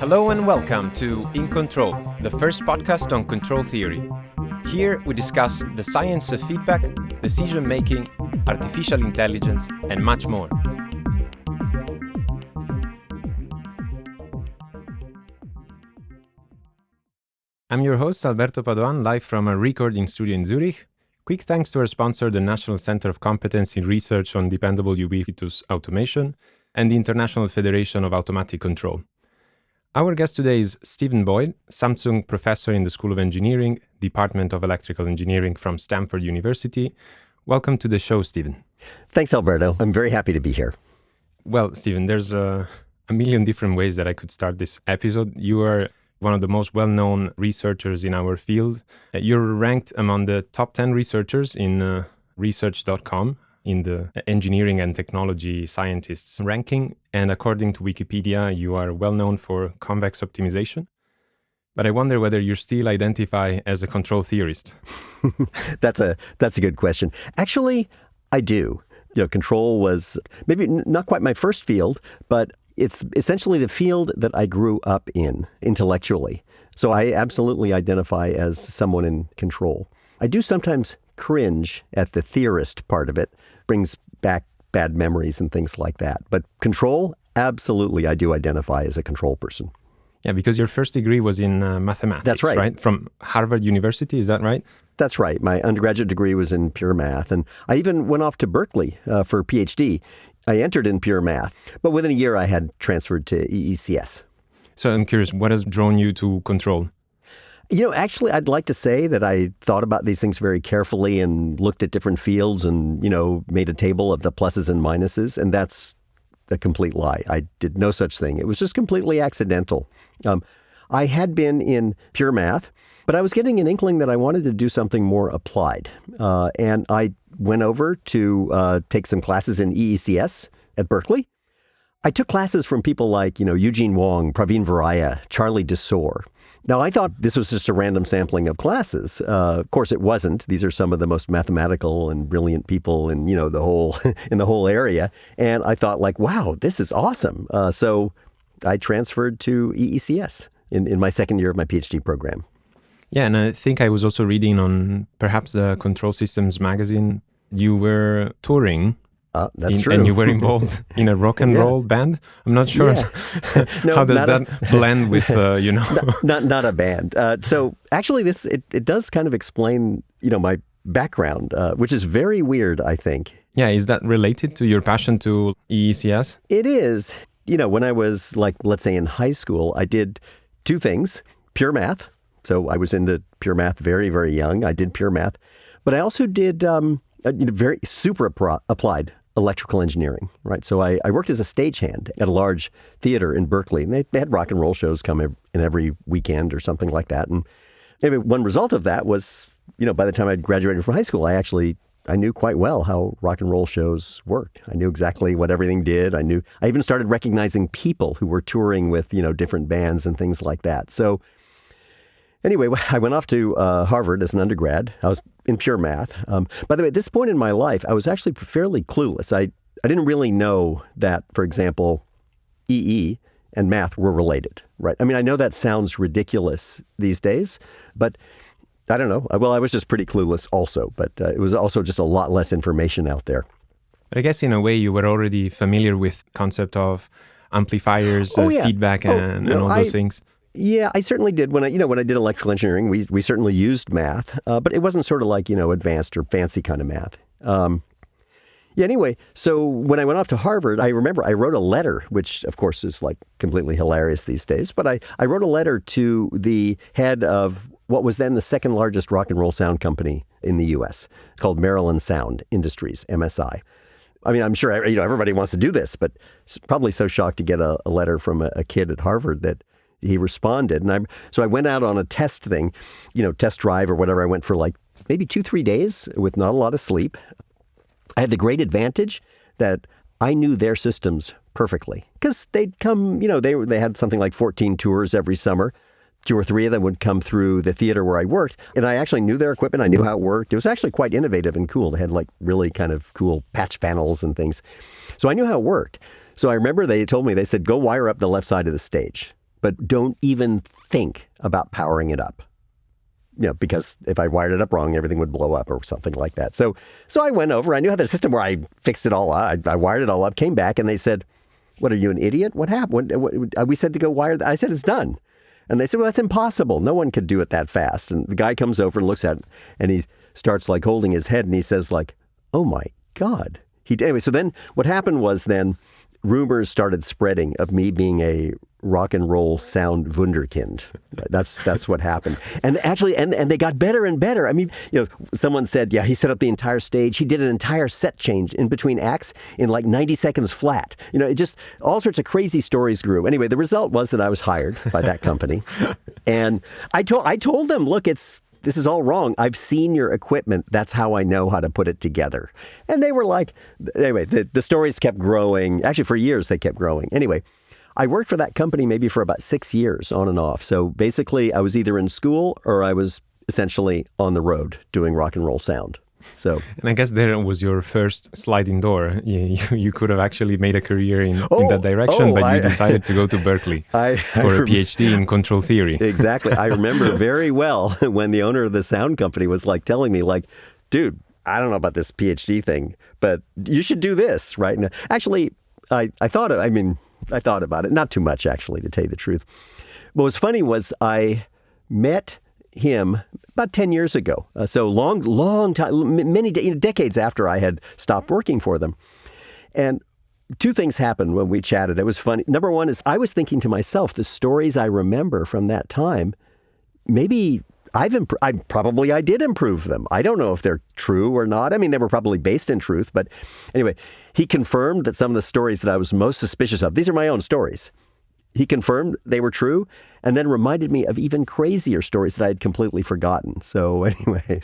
Hello and welcome to In Control, the first podcast on control theory. Here we discuss the science of feedback, decision-making, artificial intelligence, and much more. I'm your host, Alberto Padoan, live from a recording studio in Zurich. Quick thanks to our sponsor, the National Centre of Competence in Research on Dependable ubiquitous automation and the International Federation of Automatic Control. Our guest today is Stephen Boyle, Samsung Professor in the School of Engineering, Department of Electrical Engineering from Stanford University. Welcome to the show, Stephen. Thanks, Alberto. I'm very happy to be here. Well, Stephen, there's a million different ways that I could start this episode. You are one of the most well-known researchers in our field. You're ranked among the top 10 researchers in research.com in the engineering and technology scientists ranking. And according to Wikipedia, you are well known for convex optimization. But I wonder whether you still identify as a control theorist. That's a good question. Actually, I do. Control was maybe not quite my first field, but it's essentially the field that I grew up in intellectually. So I absolutely identify as someone in control. I do sometimes cringe at the theorist part of it. Brings back bad memories and things like that. But control, absolutely, I do identify as a control person. Yeah, because your first degree was in mathematics. That's right. From Harvard University, is that right? That's right. My undergraduate degree was in pure math. And I even went off to Berkeley for a PhD. I entered in pure math. But within a year, I had transferred to EECS. So I'm curious, what has drawn you to control? Actually, I'd like to say that I thought about these things very carefully and looked at different fields and, made a table of the pluses and minuses. And that's a complete lie. I did no such thing. It was just completely accidental. I had been in pure math, but I was getting an inkling that I wanted to do something more applied. And I went over to take some classes in EECS at Berkeley. I took classes from people like, Eugene Wong, Praveen Varaya, Charlie Desor. Now, I thought this was just a random sampling of classes. Of course, it wasn't. These are some of the most mathematical and brilliant people in, the whole in the whole area. And I thought, wow, this is awesome. So I transferred to EECS in my second year of my PhD program. Yeah, and I think I was also reading on perhaps the Control Systems magazine. You were touring. That's true. And you were involved in a rock and roll band? I'm not sure. Yeah. How does that blend with, Not a band. So actually, it does kind of explain, my background, which is very weird, I think. Yeah, is that related to your passion to EECS? It is. When I was let's say in high school, I did two things. Pure math. So I was into pure math very, very young. I did pure math. But I also did very super applied electrical engineering, right? So I worked as a stagehand at a large theater in Berkeley, and they had rock and roll shows come in every weekend or something like that. And anyway, one result of that was, by the time I'd graduated from high school, I knew quite well how rock and roll shows worked. I knew exactly what everything did. I even started recognizing people who were touring with, different bands and things like that. So anyway, I went off to Harvard as an undergrad. I was in pure math. By the way, at this point in my life, I was actually fairly clueless. I didn't really know that, for example, EE and math were related, right? I mean, I know that sounds ridiculous these days, but I don't know. Well, I was just pretty clueless also, but it was also just a lot less information out there. But I guess in a way you were already familiar with concept of amplifiers, feedback, and all those things. Yeah, I certainly did. When I did electrical engineering, we certainly used math, but it wasn't sort of like, advanced or fancy kind of math. Anyway, so when I went off to Harvard, I remember I wrote a letter, which of course is completely hilarious these days, but I wrote a letter to the head of what was then the second largest rock and roll sound company in the U.S. called Maryland Sound Industries, MSI. I mean, I'm sure everybody wants to do this, but probably so shocked to get a letter from a kid at Harvard that he responded. And so I went out on a test thing, test drive or whatever. I went for maybe 2-3 days with not a lot of sleep. I had the great advantage that I knew their systems perfectly because they'd come, they had something like 14 tours every summer. 2 or 3 of them would come through the theater where I worked. And I actually knew their equipment. I knew how it worked. It was actually quite innovative and cool. They had really kind of cool patch panels and things. So I knew how it worked. So I remember they told me, they said, go wire up the left side of the stage. but don't even think about powering it up. Because if I wired it up wrong, everything would blow up or something like that. So I went over. I knew how the system where I fixed it all up. I wired it all up, came back, and they said, "What, are you an idiot? What happened? We said to go wire." I said, "It's done." And they said, "Well, that's impossible. No one could do it that fast." And the guy comes over and looks at it, and he starts like holding his head, and he says like, "Oh my God." Anyway, so then what happened was then rumors started spreading of me being a rock and roll sound wunderkind. That's what happened. And actually, and they got better and better. I mean, someone said, yeah, he set up the entire stage. He did an entire set change in between acts in like 90 seconds flat. It just, all sorts of crazy stories grew. Anyway, the result was that I was hired by that company. And I told them, look, this is all wrong. I've seen your equipment. That's how I know how to put it together. And they were like, anyway, the stories kept growing. Actually, for years, they kept growing. Anyway, I worked for that company maybe for about 6 years on and off. So basically, I was either in school or I was essentially on the road doing rock and roll sound. So, and I guess there was your first sliding door. You could have actually made a career in that direction, but you decided to go to Berkeley for a PhD in control theory. Exactly. I remember very well when the owner of the sound company was like telling me like, dude, I don't know about this PhD thing, but you should do this, right? And actually, I thought about it, not too much actually, to tell you the truth. What was funny was I met him about 10 years ago. So long time, many decades after I had stopped working for them. And two things happened when we chatted. It was funny. Number one is I was thinking to myself, the stories I remember from that time, maybe I did improve them. I don't know if they're true or not. I mean, they were probably based in truth. But anyway, he confirmed that some of the stories that I was most suspicious of, these are my own stories. He confirmed they were true and then reminded me of even crazier stories that I had completely forgotten. So anyway.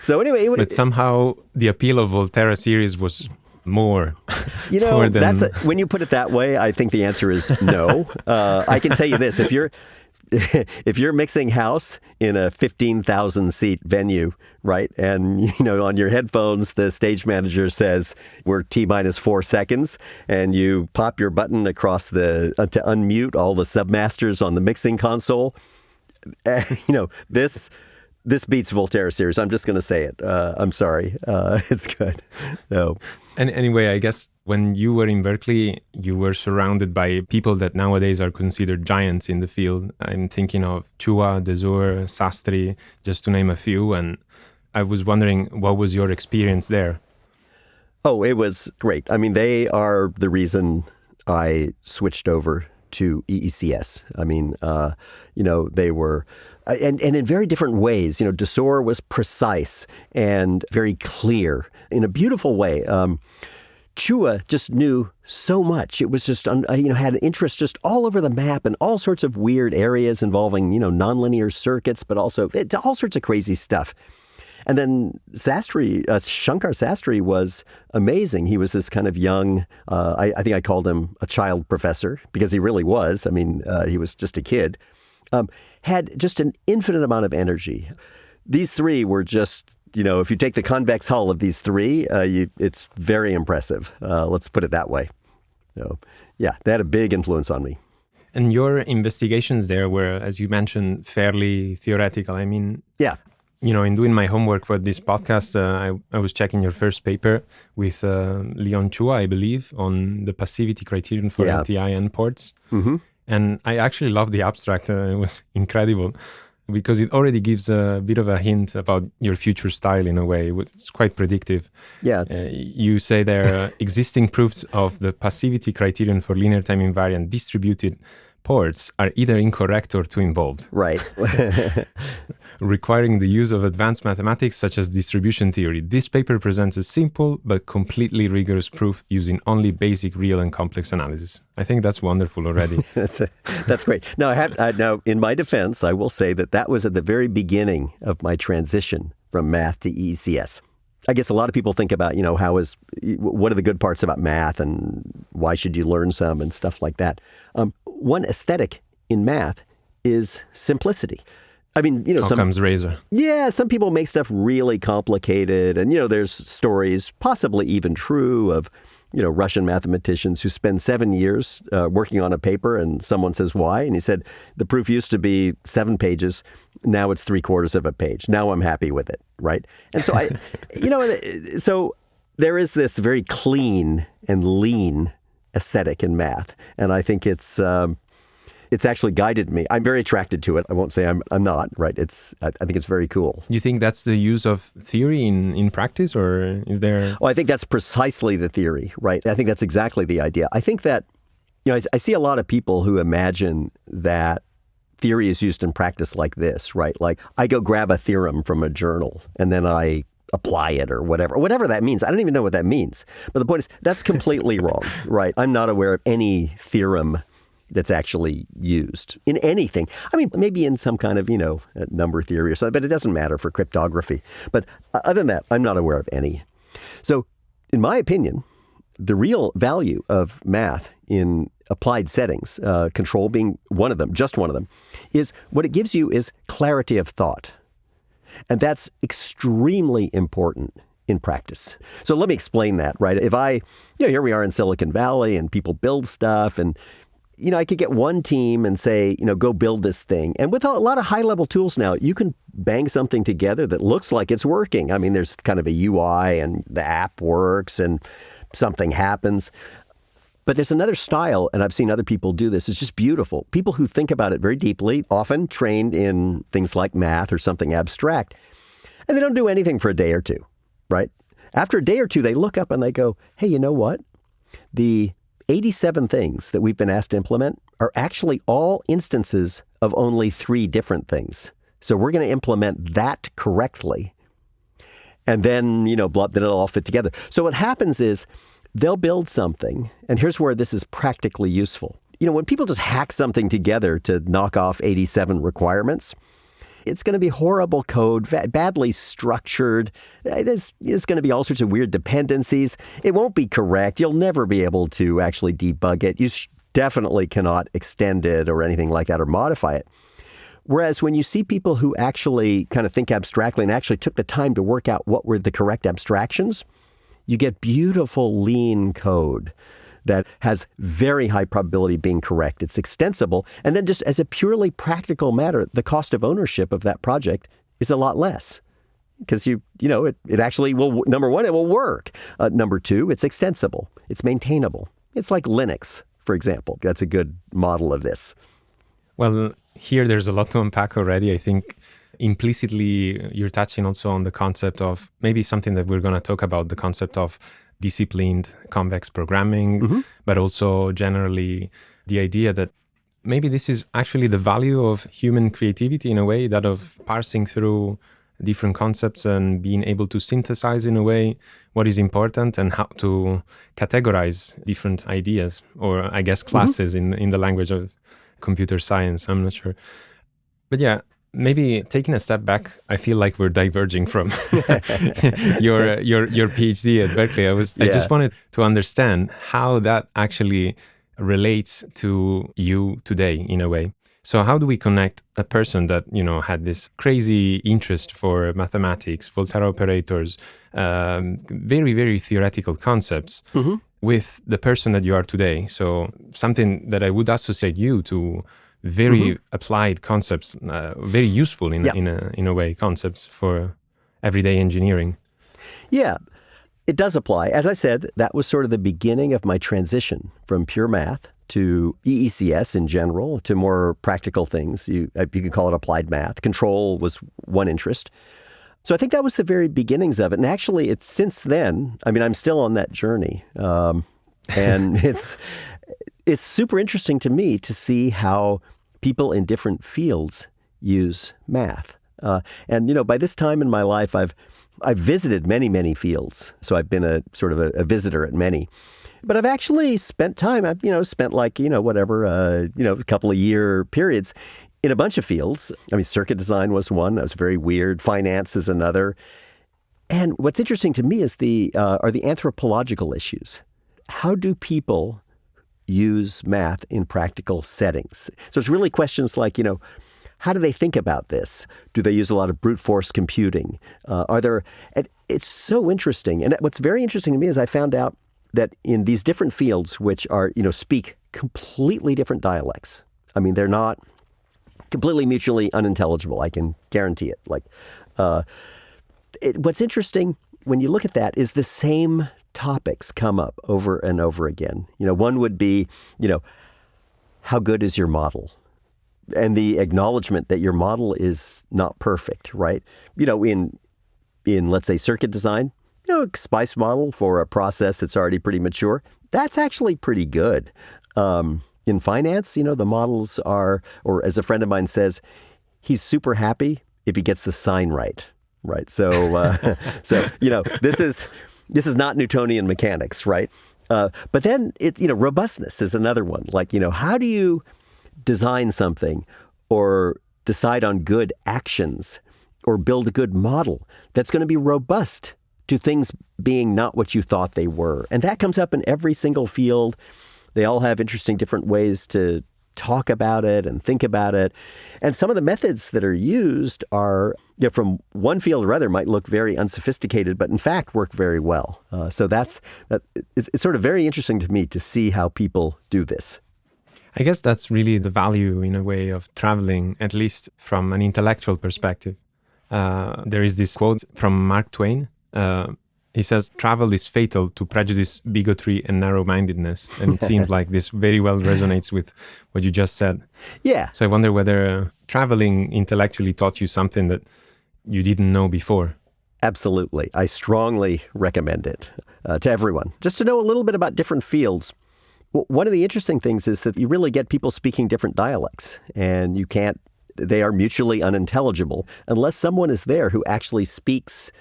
But somehow the appeal of Volterra series was more. More than... when you put it that way, I think the answer is no. I can tell you this, if you're mixing house in a 15,000 seat venue, right? And, on your headphones, the stage manager says, we're T-minus 4 seconds. And you pop your button across to unmute all the submasters on the mixing console. This beats Volterra series. I'm just going to say it. I'm sorry. It's good. So. And anyway, I guess when you were in Berkeley, you were surrounded by people that nowadays are considered giants in the field. I'm thinking of Chua, Desur, Sastry, just to name a few. And I was wondering, what was your experience there? Oh, it was great. I mean, they are the reason I switched over to EECS. I mean, they were... And in very different ways. Desur was precise and very clear in a beautiful way. Chua just knew so much. It was just, had an interest just all over the map and all sorts of weird areas involving, nonlinear circuits, but also all sorts of crazy stuff. And then Shankar Sastry was amazing. He was this kind of young, I think I called him a child professor because he really was. I mean, he was just a kid. Had just an infinite amount of energy. These three were just, if you take the convex hull of these three, it's very impressive. Let's put it that way. So, yeah, they had a big influence on me. And your investigations there were, as you mentioned, fairly theoretical. I mean, yeah. In doing my homework for this podcast, I was checking your first paper with Leon Chua, I believe, on the passivity criterion for LTI endports. Mm-hmm. And I actually love the abstract. It was incredible because it already gives a bit of a hint about your future style in a way. It's quite predictive. Yeah. You say there existing proofs of the passivity criterion for linear time invariant distributed ports are either incorrect or too involved. Right. Requiring the use of advanced mathematics such as distribution theory. This paper presents a simple but completely rigorous proof using only basic real and complex analysis. I think that's wonderful already. That's great. Now, now, in my defense, I will say that was at the very beginning of my transition from math to EECS. I guess a lot of people think about, what are the good parts about math and why should you learn some and stuff like that. One aesthetic in math is simplicity. I mean, Occam's razor. Yeah, some people make stuff really complicated. And, there's stories, possibly even true, of Russian mathematicians who spend 7 years working on a paper, and someone says, why? And he said, the proof used to be 7 pages. Now it's 3/4 of a page. Now I'm happy with it, right? And so so there is this very clean and lean aesthetic in math. And I think it's actually guided me. I'm very attracted to it. I won't say I'm not, right? I think it's very cool. You think that's the use of theory in practice, or is there... Oh, I think that's precisely the theory, right? I think that's exactly the idea. I think that, I see a lot of people who imagine that theory is used in practice like this, right? Like I go grab a theorem from a journal and then I apply it or whatever that means. I don't even know what that means. But the point is, that's completely wrong, right? I'm not aware of any theorem that's actually used in anything. I mean, maybe in some kind of, number theory or something, but it doesn't matter for cryptography. But other than that, I'm not aware of any. So in my opinion, the real value of math in applied settings, control being one of them, just one of them, is what it gives you is clarity of thought. And that's extremely important in practice. So let me explain that, right? If here we are in Silicon Valley and people build stuff and, I could get one team and say, go build this thing. And with a lot of high-level tools now, you can bang something together that looks like it's working. I mean, there's kind of a UI and the app works and something happens. But there's another style, and I've seen other people do this. It's just beautiful. People who think about it very deeply, often trained in things like math or something abstract, and they don't do anything for a day or two, right? After a day or two, they look up and they go, hey, you know what? The 87 things that we've been asked to implement are actually all instances of only 3 different things. So we're going to implement that correctly. And then, then it'll all fit together. So what happens is they'll build something, and here's where this is practically useful. When people just hack something together to knock off 87 requirements, it's going to be horrible code, badly structured. There's going to be all sorts of weird dependencies. It won't be correct. You'll never be able to actually debug it. You definitely cannot extend it or anything like that or modify it. Whereas when you see people who actually kind of think abstractly and actually took the time to work out what were the correct abstractions, you get beautiful lean code that has very high probability of being correct. It's extensible. And then just as a purely practical matter, the cost of ownership of that project is a lot less. Because it actually will, number one, it will work. Number two, it's extensible. It's maintainable. It's like Linux, for example. That's a good model of this. Well, here there's a lot to unpack already. I think implicitly you're touching also on the concept of maybe something that we're going to talk about, the concept of disciplined convex programming, but also generally the idea that maybe this is actually the value of human creativity in a way, that of parsing through different concepts and being able to synthesize in a way what is important and how to categorize different ideas, or I guess classes in the language of computer science. I'm not sure. But yeah, maybe taking a step back, I feel like we're diverging from your PhD at Berkeley. I just wanted to understand how that actually relates to you today in a way. So how do we connect a person that, had this crazy interest for mathematics, Volterra operators, very, very theoretical concepts with the person that you are today? So something that I would associate you to very applied concepts, very useful in a way, concepts for everyday engineering. Yeah, it does apply. As I said, that was sort of the beginning of my transition from pure math to EECS in general, to more practical things. You could call it applied math. Control was one interest. So I think that was the very beginnings of it. And actually, it's since then, I'm still on that journey. And it's super interesting to me to see how people in different fields use math. And by this time in my life, I've visited many, many fields. So I've been a sort of a visitor at many. But I've actually spent time, I've spent a couple of year periods in a bunch of fields. Circuit design was one. That was very weird. Finance is another. And what's interesting to me is are the anthropological issues. How do people use math in practical settings? So it's really questions like, how do they think about this? Do they use a lot of brute force computing? It's so interesting. And what's very interesting to me is I found out that in these different fields, which are, speak completely different dialects. I mean, they're not completely mutually unintelligible. I can guarantee it. What's interesting when you look at that is the same topics come up over and over again. One would be, how good is your model? And the acknowledgement that your model is not perfect, right? In let's say circuit design, a SPICE model for a process that's already pretty mature, that's actually pretty good. In finance, the models are, or as a friend of mine says, he's super happy if he gets the sign right. Right. So, this is not Newtonian mechanics, right? But then robustness is another one. How do you design something or decide on good actions or build a good model that's going to be robust to things being not what you thought they were? And that comes up in every single field. They all have interesting different ways to talk about it and think about it. And some of the methods that are used are, from one field or other, might look very unsophisticated, but in fact work very well. So it's sort of very interesting to me to see how people do this. I guess that's really the value, in a way, of traveling, at least from an intellectual perspective. There is this quote from Mark Twain. He says, "Travel is fatal to prejudice, bigotry, and narrow-mindedness." And it seems like this very well resonates with what you just said. Yeah. So I wonder whether traveling intellectually taught you something that you didn't know before. Absolutely. I strongly recommend it to everyone, just to know a little bit about different fields. One of the interesting things is that you really get people speaking different dialects, and they are mutually unintelligible unless someone is there who actually speaks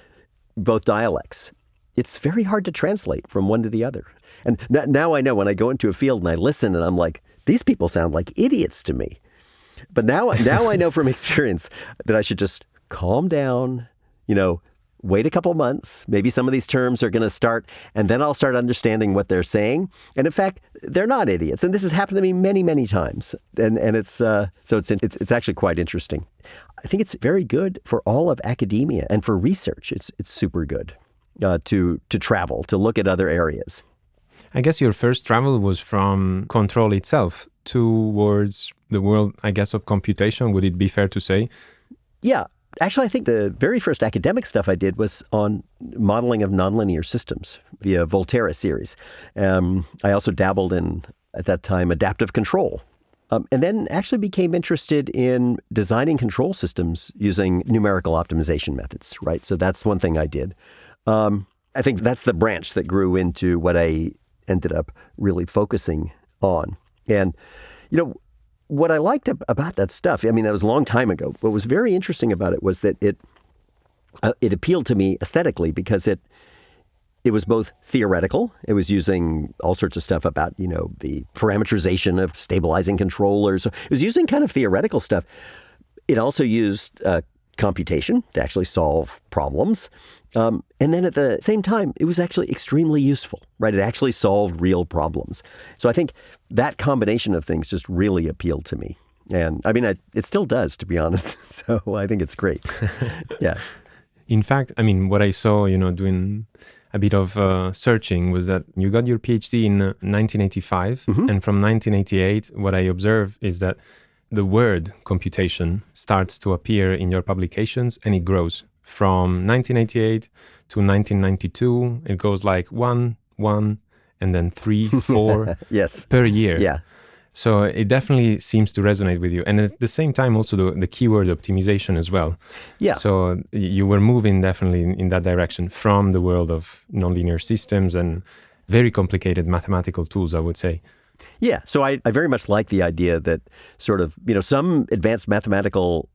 both dialects. It's very hard to translate from one to the other. And now I know when I go into a field and I listen and I'm like, these people sound like idiots to me. But now I know from experience that I should just calm down, wait a couple months. Maybe some of these terms are going to start, and then I'll start understanding what they're saying. And in fact, they're not idiots. And this has happened to me many, many times. And it's actually quite interesting. I think it's very good for all of academia and for research. It's super good to travel, to look at other areas. I guess your first travel was from control itself towards the world, I guess, of computation. Would it be fair to say? Yeah. Actually, I think the very first academic stuff I did was on modeling of nonlinear systems via Volterra series. I also dabbled in, at that time, adaptive control. And then actually became interested in designing control systems using numerical optimization methods, right? So that's one thing I did. I think that's the branch that grew into what I ended up really focusing on. And, what I liked about that stuff, I mean, that was a long time ago. What was very interesting about it was that it appealed to me aesthetically because it was both theoretical. It was using all sorts of stuff about, the parameterization of stabilizing controllers. It was using kind of theoretical stuff. It also used computation to actually solve problems. And then at the same time, it was actually extremely useful, right? It actually solved real problems. So I think that combination of things just really appealed to me. And I mean, it still does, to be honest. So I think it's great. Yeah. In fact, I mean, what I saw, doing a bit of searching was that you got your PhD in 1985. Mm-hmm. And from 1988, what I observed is that the word computation starts to appear in your publications and it grows. From 1988 to 1992, it goes like 1, and then 3, 4 yes. per year. Yeah. So it definitely seems to resonate with you. And at the same time, also the keyword optimization as well. Yeah. So you were moving definitely in that direction from the world of nonlinear systems and very complicated mathematical tools, I would say. Yeah. So I very much like the idea that sort of, some advanced mathematical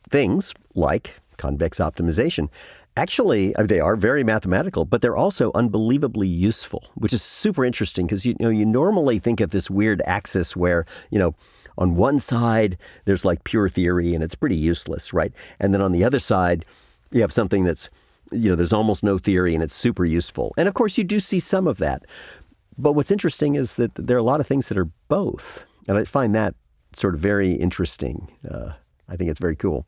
things like convex optimization, actually, they are very mathematical, but they're also unbelievably useful, which is super interesting because, you normally think of this weird axis where, on one side, there's like pure theory and it's pretty useless, right? And then on the other side, you have something that's, there's almost no theory and it's super useful. And of course, you do see some of that. But what's interesting is that there are a lot of things that are both. And I find that sort of very interesting. I think it's very cool.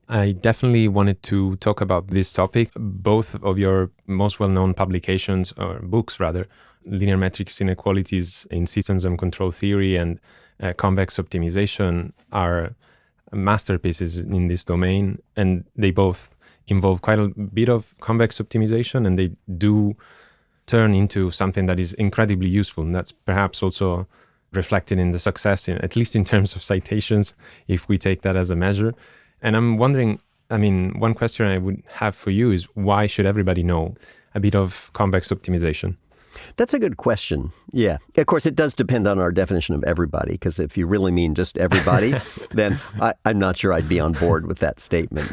I definitely wanted to talk about this topic. Both of your most well-known publications, or books rather, Linear Metrics Inequalities in Systems and Control Theory and Convex Optimization, are masterpieces in this domain, and they both involve quite a bit of convex optimization, and they do turn into something that is incredibly useful. And that's perhaps also reflected in the success, at least in terms of citations, if we take that as a measure. And I'm wondering, one question I would have for you is, why should everybody know a bit of convex optimization? That's a good question. Yeah. Of course, it does depend on our definition of everybody, because if you really mean just everybody, then I'm not sure I'd be on board with that statement.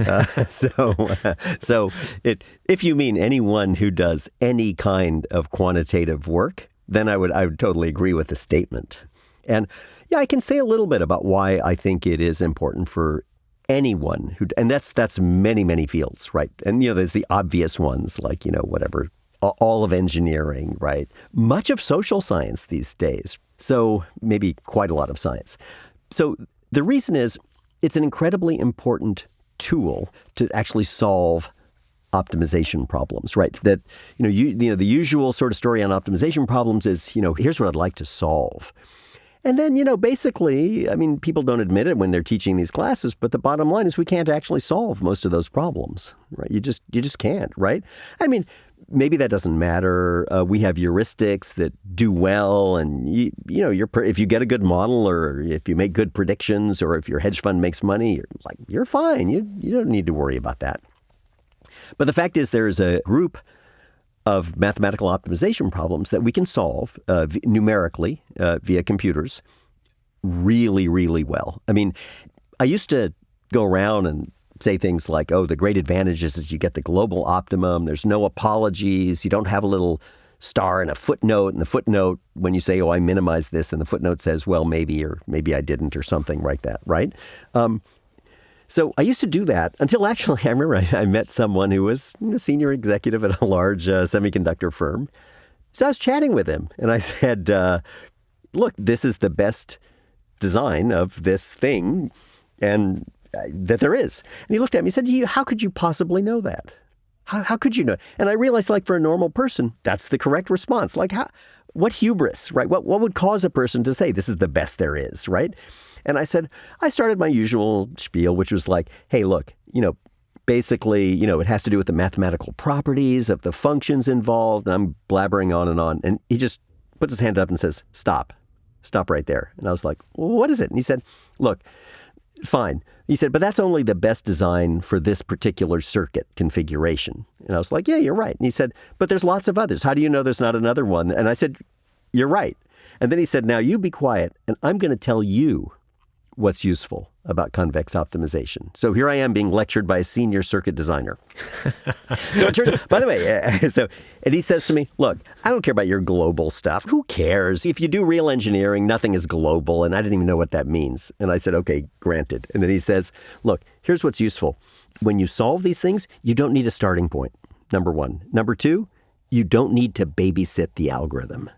If you mean anyone who does any kind of quantitative work, then I would totally agree with the statement. And yeah, I can say a little bit about why I think it is important for anyone who, and that's many, many fields, right? And, there's the obvious ones like, whatever, all of engineering, right? Much of social science these days. So maybe quite a lot of science. So the reason is it's an incredibly important tool to actually solve optimization problems, right? That, the usual sort of story on optimization problems is, here's what I'd like to solve. And then, basically, people don't admit it when they're teaching these classes, but the bottom line is we can't actually solve most of those problems, right? You just can't, right? Maybe that doesn't matter. We have heuristics that do well, and if you get a good model, or if you make good predictions, or if your hedge fund makes money, you're fine. You don't need to worry about that. But the fact is, there's a group of mathematical optimization problems that we can solve numerically via computers really, really well. I used to go around and say things like, the great advantage is you get the global optimum. There's no apologies. You don't have a little star and a footnote. And the footnote, when you say, I minimized this, and the footnote says, well, maybe, or maybe I didn't, or something like that, right? So I used to do that until actually I remember I met someone who was a senior executive at a large semiconductor firm. So I was chatting with him, and I said, look, this is the best design of this thing and that there is. And he looked at me and said, how could you possibly know that? How could you know? And I realized, for a normal person, that's the correct response. What hubris, right? What would cause a person to say this is the best there is, right? And I said, I started my usual spiel, which was like, hey, look, basically, it has to do with the mathematical properties of the functions involved. And I'm blabbering on. And he just puts his hand up and says, stop right there. And I was like, well, what is it? And he said, look, fine. He said, but that's only the best design for this particular circuit configuration. And I was like, yeah, you're right. And he said, but there's lots of others. How do you know there's not another one? And I said, you're right. And then he said, now you be quiet, and I'm going to tell you what's useful about convex optimization. So here I am being lectured by a senior circuit designer. So it turned, by the way, and he says to me, look, I don't care about your global stuff. Who cares? If you do real engineering, nothing is global. And I didn't even know what that means. And I said, okay, granted. And then he says, look, here's what's useful. When you solve these things, you don't need a starting point, number one. Number two, you don't need to babysit the algorithm.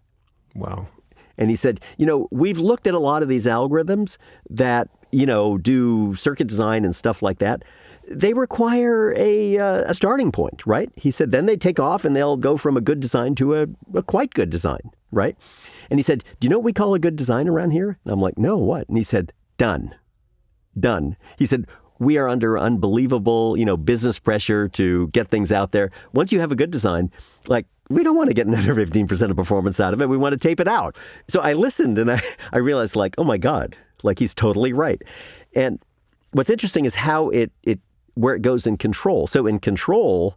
Wow. And he said, we've looked at a lot of these algorithms that, do circuit design and stuff like that. They require a starting point, right? He said, then they take off and they'll go from a good design to a quite good design, right? And he said, do you know what we call a good design around here? And I'm like, no, what? And he said, done. He said, we are under unbelievable, business pressure to get things out there. Once you have a good design, we don't want to get another 15% of performance out of it. We want to tape it out. So I listened and I realized oh my God, he's totally right. And what's interesting is how where it goes in control. So in control,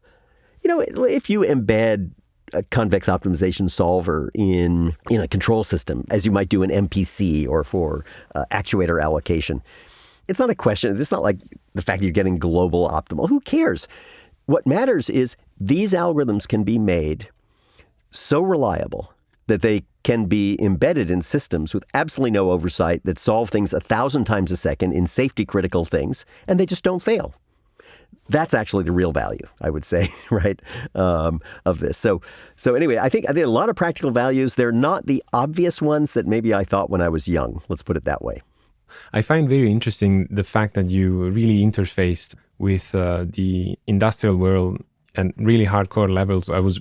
if you embed a convex optimization solver in a control system, as you might do in MPC or for actuator allocation, it's not a question. It's not like the fact that you're getting global optimal. Who cares? What matters is these algorithms can be made so reliable that they can be embedded in systems with absolutely no oversight that solve things 1,000 times a second in safety critical things, and they just don't fail. That's actually the real value, I would say, right, of this. So anyway, I think a lot of practical values. They're not the obvious ones that maybe I thought when I was young. Let's put it that way. I find very interesting the fact that you really interfaced with the industrial world and really hardcore levels. I was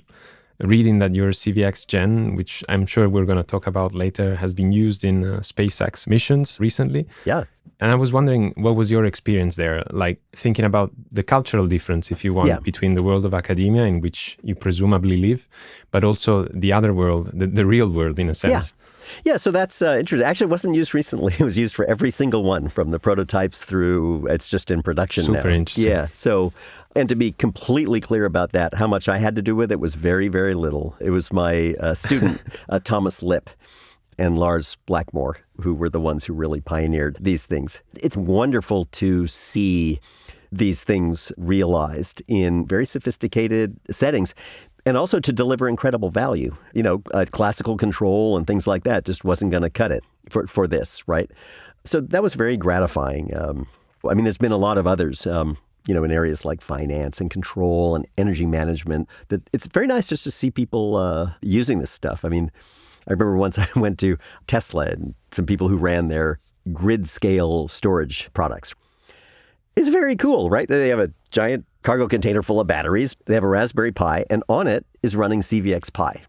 reading that your CVX Gen, which I'm sure we're going to talk about later, has been used in SpaceX missions recently. Yeah. And I was wondering, what was your experience there? Like thinking about the cultural difference, if you want, between the world of academia, in which you presumably live, but also the other world, the real world, in a sense. Yeah, so that's interesting. Actually, it wasn't used recently. It was used for every single one, from the prototypes through, it's just in production now. Super interesting. Yeah, so, and to be completely clear about that, how much I had to do with it was very, very little. It was my student, Thomas Lipp, and Lars Blackmore, who were the ones who really pioneered these things. It's wonderful to see these things realized in very sophisticated settings, and also to deliver incredible value. You know, classical control and things like that just wasn't going to cut it for this, right? So that was very gratifying. I mean, there's been a lot of others, you know, in areas like finance and control and energy management, that it's very nice just to see people using this stuff. I mean, I remember once I went to Tesla and some people who ran their grid scale storage products. It's very cool, right? They have a giant cargo container full of batteries. They have a Raspberry Pi, and on it is running CVX Pi.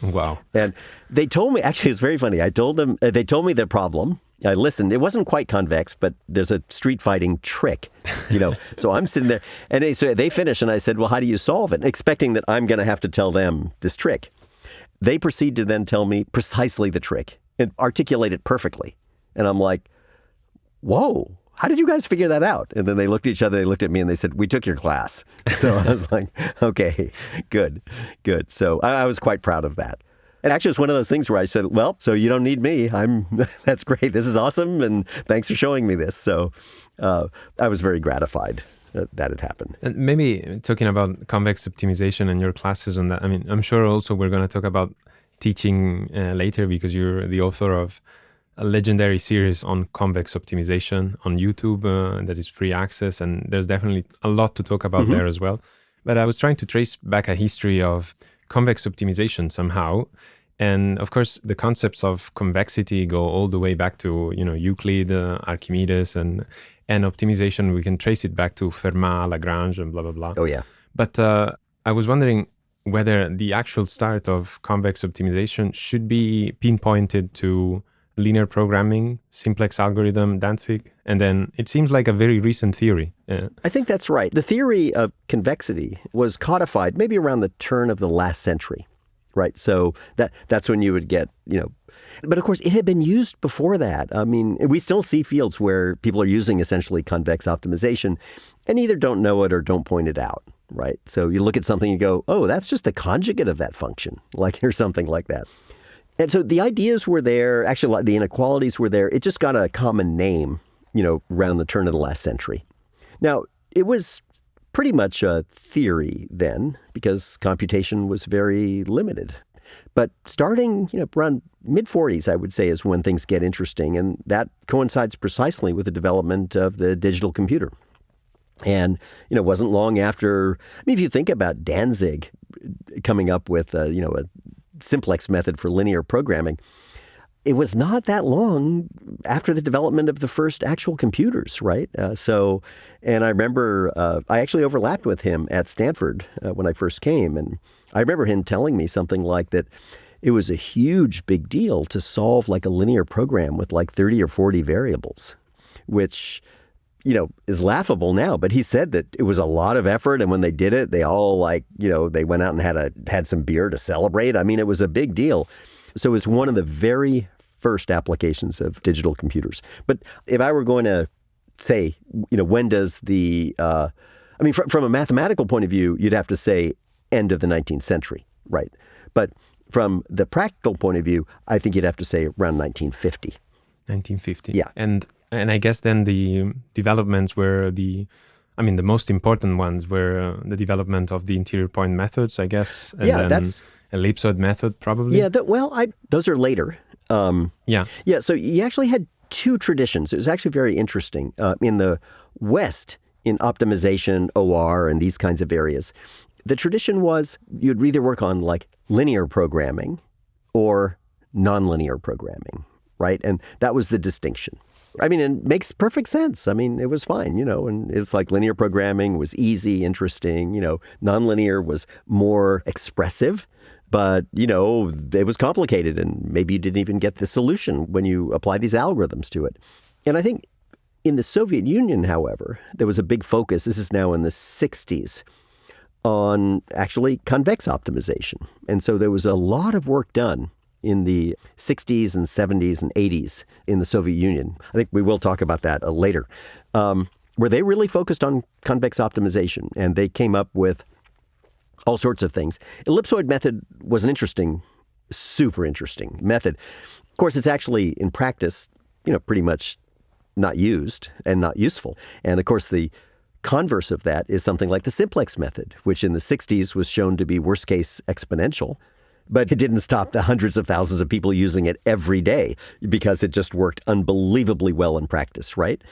Wow. And they told me, actually, it's very funny. I told them, they told me the problem. I listened. It wasn't quite convex, but there's a street fighting trick, you know. So I'm sitting there, and they finish, and I said, well, how do you solve it? Expecting that I'm going to have to tell them this trick. They proceed to then tell me precisely the trick and articulate it perfectly. And I'm like, whoa, how did you guys figure that out? And then they looked at each other, they looked at me, and they said, we took your class. So I was like, okay, good. So I was quite proud of that. And actually, it's one of those things where I said, well, so you don't need me. That's great. This is awesome. And thanks for showing me this. So I was very gratified that it happened. And maybe talking about convex optimization and your classes on that, I mean, I'm sure also we're going to talk about teaching later, because you're the author of a legendary series on convex optimization on YouTube that is free access. And there's definitely a lot to talk about there as well. But I was trying to trace back a history of convex optimization somehow. And of course, the concepts of convexity go all the way back to, you know, Euclid, Archimedes, and optimization. We can trace it back to Fermat, Lagrange, and blah, blah, blah. Oh, yeah. But I was wondering whether the actual start of convex optimization should be pinpointed to linear programming, simplex algorithm, Danzig, and then it seems like a very recent theory. I think that's right. The theory of convexity was codified maybe around the turn of the last century, right? So that's when you would get, you know, but of course it had been used before that. I mean, we still see fields where people are using essentially convex optimization and either don't know it or don't point it out, right? So you look at something and go, oh, that's just the conjugate of that function, like, or something like that. And so the ideas were there, actually the inequalities were there. It just got a common name, you know, around the turn of the last century. Now, it was pretty much a theory then, because computation was very limited. But starting, you know, around mid-40s, I would say, is when things get interesting. And that coincides precisely with the development of the digital computer. And, you know, it wasn't long after, I mean, if you think about Danzig coming up with, you know, a simplex method for linear programming, it was not that long after the development of the first actual computers, right? And I remember I actually overlapped with him at Stanford when I first came. And I remember him telling me something like that it was a huge big deal to solve like a linear program with like 30 or 40 variables, which, you know, is laughable now. But he said that it was a lot of effort. And when they did it, they all like, you know, they went out and had some beer to celebrate. I mean, it was a big deal. So it was one of the very first applications of digital computers. But if I were going to say, you know, when does the, I mean, from a mathematical point of view, you'd have to say end of the 19th century, right? But from the practical point of view, I think you'd have to say around 1950. 1950. Yeah. And I guess then the developments were the most important ones were the development of the interior point methods, I guess. And yeah, then that's ellipsoid method, probably. Yeah, those are later. Yeah. So you actually had two traditions. It was actually very interesting. In the West, in optimization, OR, and these kinds of areas, the tradition was you'd either work on like linear programming or nonlinear programming, right? And that was the distinction. I mean, it makes perfect sense. I mean, it was fine, and it's like linear programming was easy, interesting, nonlinear was more expressive, but, it was complicated and maybe you didn't even get the solution when you apply these algorithms to it. And I think in the Soviet Union, however, there was a big focus, this is now in the 60s, on actually convex optimization. And so there was a lot of work done in the 60s and 70s and 80s in the Soviet Union. I think we will talk about that later, where they really focused on convex optimization, and they came up with all sorts of things. Ellipsoid method was an interesting, super interesting method. Of course, it's actually in practice, pretty much not used and not useful. And of course, the converse of that is something like the simplex method, which in the 60s was shown to be worst case exponential. But it didn't stop the hundreds of thousands of people using it every day because it just worked unbelievably well in practice, right?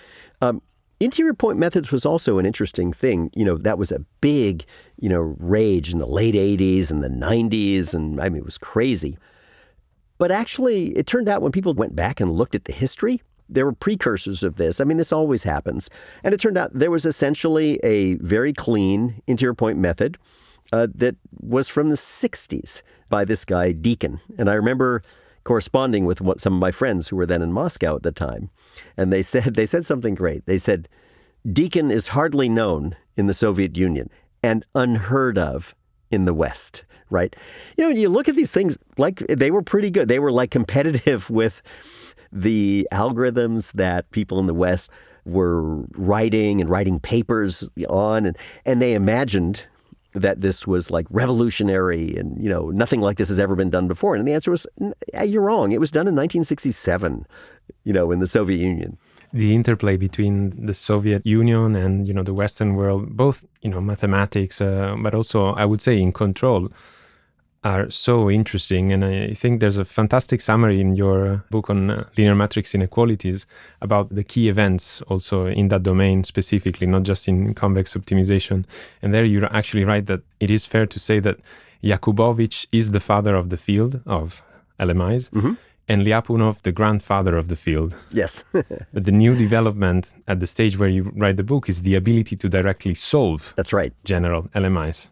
Interior point methods was also an interesting thing. That was a big, rage in the late 80s and the 90s. And I mean, it was crazy. But actually, it turned out when people went back and looked at the history, there were precursors of this. I mean, this always happens. And it turned out there was essentially a very clean interior point method that was from the 60s by this guy, Deakin. And I remember corresponding with some of my friends who were then in Moscow at the time. And they said something great. They said, Deakin is hardly known in the Soviet Union and unheard of in the West, right? You look at these things like they were pretty good. They were like competitive with the algorithms that people in the West were writing papers on. And they imagined that this was like revolutionary and, nothing like this has ever been done before. And the answer was, you're wrong. It was done in 1967, in the Soviet Union. The interplay between the Soviet Union and, the Western world, both, mathematics, but also, I would say, in control, are so interesting. And I think there's a fantastic summary in your book on linear matrix inequalities about the key events also in that domain specifically, not just in convex optimization. And there you actually write that it is fair to say that Yakubovich is the father of the field of LMIs, and Lyapunov the grandfather of the field. Yes. But the new development at the stage where you write the book is the ability to directly solve That's right. general LMIs.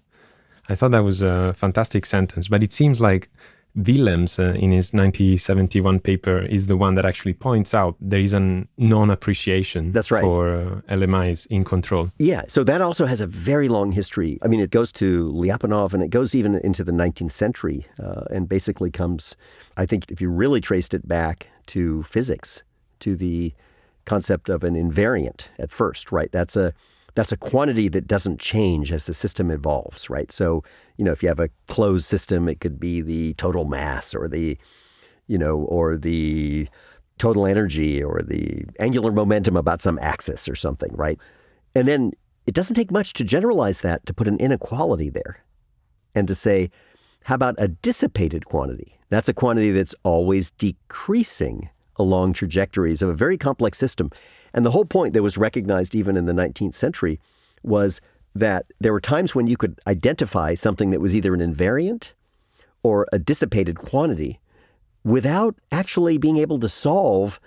I thought that was a fantastic sentence, but it seems like Willems in his 1971 paper is the one that actually points out there is a non-appreciation That's right. for LMIs in control. Yeah, so that also has a very long history. I mean, it goes to Lyapunov and it goes even into the 19th century and basically comes, I think if you really traced it back to physics, to the concept of an invariant at first, right? That's a quantity that doesn't change as the system evolves, right? So, if you have a closed system, it could be the total mass or the total energy or the angular momentum about some axis or something, right? And then it doesn't take much to generalize that to put an inequality there and to say, how about a dissipated quantity? That's a quantity that's always decreasing along trajectories of a very complex system. And the whole point that was recognized even in the 19th century was that there were times when you could identify something that was either an invariant or a dissipated quantity without actually being able to solve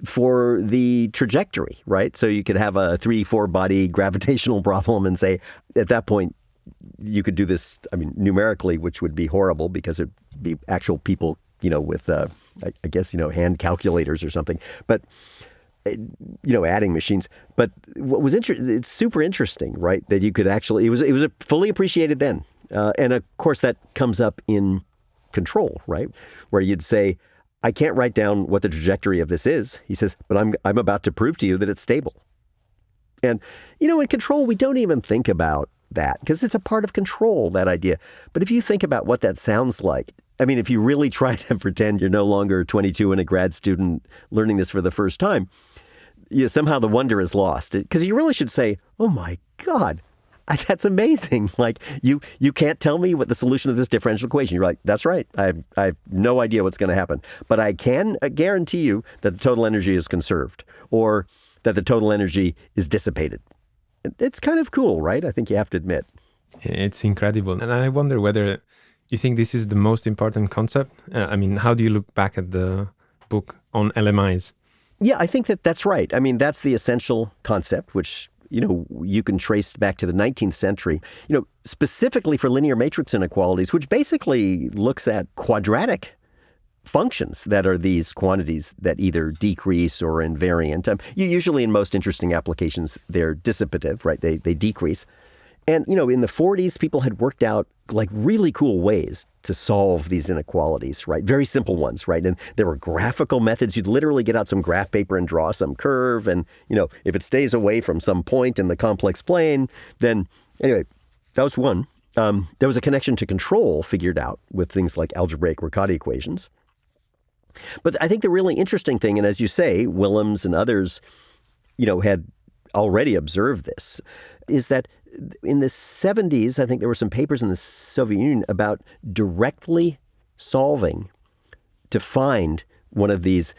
for the trajectory, right? So you could have a 3-4 body gravitational problem and say, at that point, you could do this, numerically, which would be horrible because it'd be actual people, with, I guess, hand calculators or something. But adding machines. But what was it's super interesting, right? That you could actually, it was fully appreciated then. And of course that comes up in control, right? Where you'd say, I can't write down what the trajectory of this is. He says, but I'm about to prove to you that it's stable. And, in control, we don't even think about that because it's a part of control, that idea. But if you think about what that sounds like, if you really try to pretend you're no longer 22 and a grad student learning this for the first time, somehow the wonder is lost. Because you really should say, oh my God, that's amazing. Like, you can't tell me what the solution of this differential equation. You're like, that's right. I have no idea what's going to happen. But I can guarantee you that the total energy is conserved or that the total energy is dissipated. It's kind of cool, right? I think you have to admit. It's incredible. And I wonder whether you think this is the most important concept. How do you look back at the book on LMIs? Yeah, I think that's right. I mean, that's the essential concept, which, you can trace back to the 19th century, specifically for linear matrix inequalities, which basically looks at quadratic functions that are these quantities that either decrease or invariant. Usually in most interesting applications, they're dissipative, right? They decrease. And, in the 40s, people had worked out like really cool ways to solve these inequalities, right? Very simple ones, right? And there were graphical methods. You'd literally get out some graph paper and draw some curve. And, if it stays away from some point in the complex plane, then anyway, that was one. There was a connection to control figured out with things like algebraic Riccati equations. But I think the really interesting thing, and as you say, Willems and others, had already observed this, is that in the 70s, I think there were some papers in the Soviet Union about directly solving to find one of these,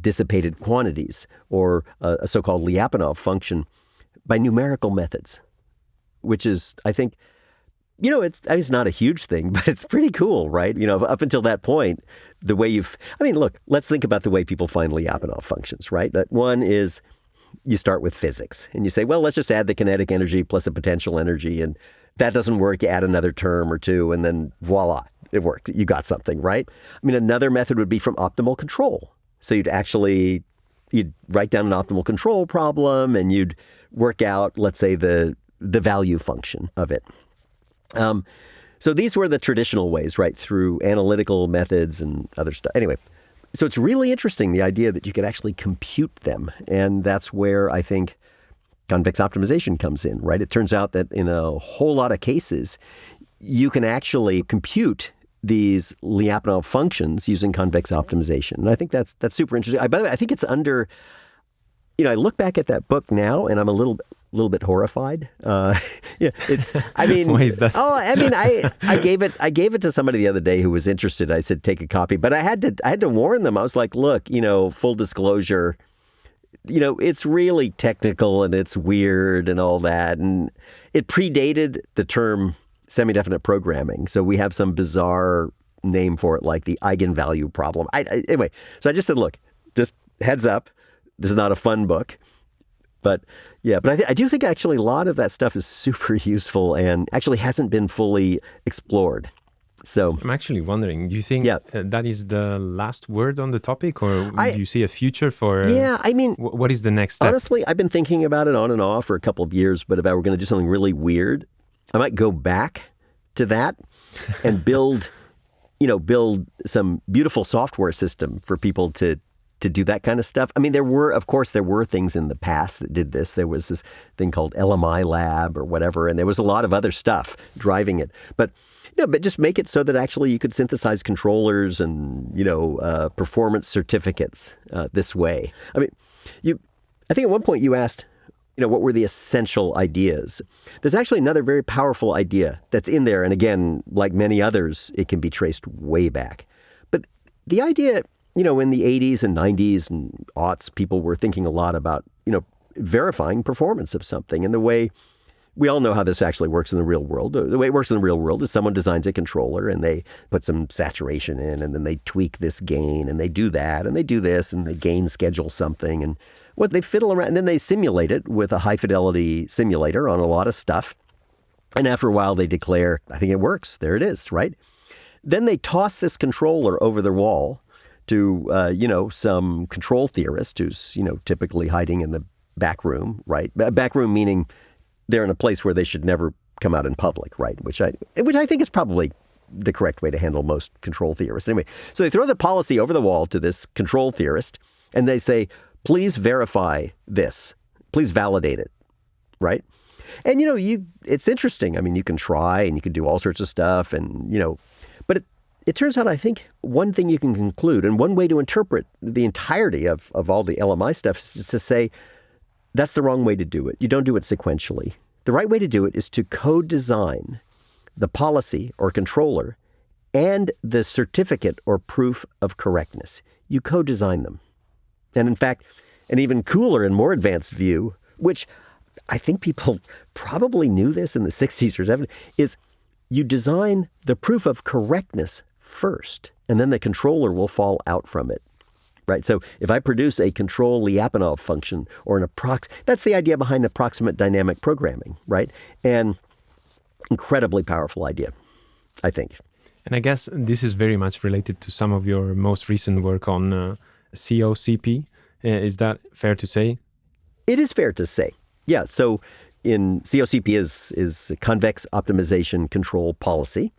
dissipated quantities or a so-called Lyapunov function by numerical methods, which is, I think, it's not a huge thing, but it's pretty cool, right? Up until that point, the way look, let's think about the way people find Lyapunov functions, right? That one is you start with physics and you say, well, let's just add the kinetic energy plus the potential energy. And that doesn't work. You add another term or two and then voila, it worked. You got something, right? Another method would be from optimal control. So you'd write down an optimal control problem and you'd work out, let's say, the value function of it. So these were the traditional ways, right, through analytical methods and other stuff. Anyway, so it's really interesting, the idea that you could actually compute them. And that's where I think convex optimization comes in, right? It turns out that in a whole lot of cases, you can actually compute these Lyapunov functions using convex optimization. And I think that's super interesting. By the way, I think it's under, I look back at that book now and I'm a little bit horrified. Why is that? I gave it to somebody the other day who was interested. I said, take a copy, but I had to warn them. I was like, look, full disclosure, it's really technical and it's weird and all that. And it predated the term semi-definite programming. So we have some bizarre name for it, like the eigenvalue problem. Anyway, so I just said, look, just heads up, this is not a fun book. But I do think actually a lot of that stuff is super useful and actually hasn't been fully explored. So I'm actually wondering, do you think that is the last word on the topic, or do you see a future for? What is the next step? Honestly, I've been thinking about it on and off for a couple of years. But if I were going to do something really weird, I might go back to that and build some beautiful software system for people to do that kind of stuff. There were things in the past that did this. There was this thing called LMI lab or whatever, and there was a lot of other stuff driving it. But just make it so that actually you could synthesize controllers and, performance certificates this way. I think at one point you asked, what were the essential ideas? There's actually another very powerful idea that's in there. And again, like many others, it can be traced way back. But the idea, in the 80s and 90s and aughts, people were thinking a lot about, verifying performance of something. And the way we all know how this actually works in the real world. The way it works in the real world is someone designs a controller and they put some saturation in and then they tweak this gain and they do that and they do this and they gain schedule something and they fiddle around and then they simulate it with a high fidelity simulator on a lot of stuff. And after a while they declare, I think it works. There it is, right? Then they toss this controller over the wall to, some control theorist who's, typically hiding in the back room, right? Back room meaning they're in a place where they should never come out in public, right? Which I think is probably the correct way to handle most control theorists. Anyway, so they throw the policy over the wall to this control theorist and they say, please verify this. Please validate it, right? And, it's interesting. You can try and you can do all sorts of stuff and, but it turns out, I think, one thing you can conclude and one way to interpret the entirety of all the LMI stuff is to say, that's the wrong way to do it. You don't do it sequentially. The right way to do it is to co-design the policy or controller and the certificate or proof of correctness. You co-design them. And in fact, an even cooler and more advanced view, which I think people probably knew this in the 60s or 70s, is you design the proof of correctness first, and then the controller will fall out from it. right? So if I produce a control Lyapunov function or that's the idea behind approximate dynamic programming, right? And incredibly powerful idea, I think. And I guess this is very much related to some of your most recent work on COCP. Is that fair to say? It is fair to say. Yeah. So in COCP is Convex Optimization Control Policy.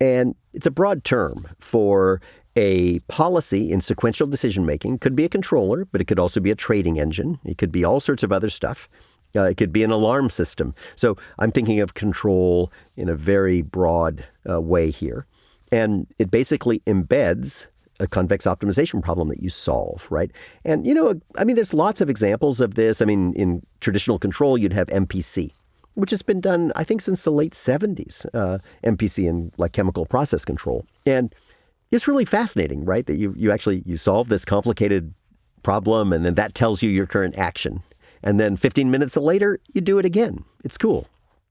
And it's a broad term for a policy in sequential decision-making. Could be a controller, but it could also be a trading engine. It could be all sorts of other stuff. It could be an alarm system. So I'm thinking of control in a very broad way here. And it basically embeds a convex optimization problem that you solve, right? And, there's lots of examples of this. In traditional control, you'd have MPC, which has been done, I think, since the late 70s, MPC in like chemical process control. And it's really fascinating, right? That you solve this complicated problem, and then that tells you your current action. And then 15 minutes later, you do it again. It's cool.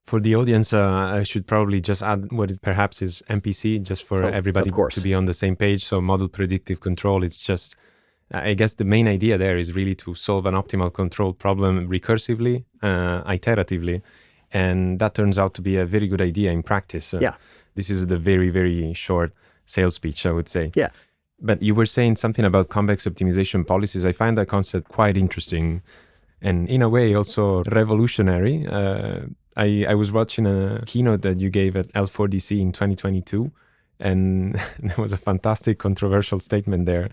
For the audience, I should probably just add what it perhaps is MPC, just for everybody to be on the same page. So model predictive control, it's just, I guess the main idea there is really to solve an optimal control problem recursively, iteratively. And that turns out to be a very good idea in practice. This is the very, very short sales pitch, I would say. Yeah. But you were saying something about convex optimization policies. I find that concept quite interesting and in a way also revolutionary. I was watching a keynote that you gave at L4DC in 2022, and there was a fantastic controversial statement there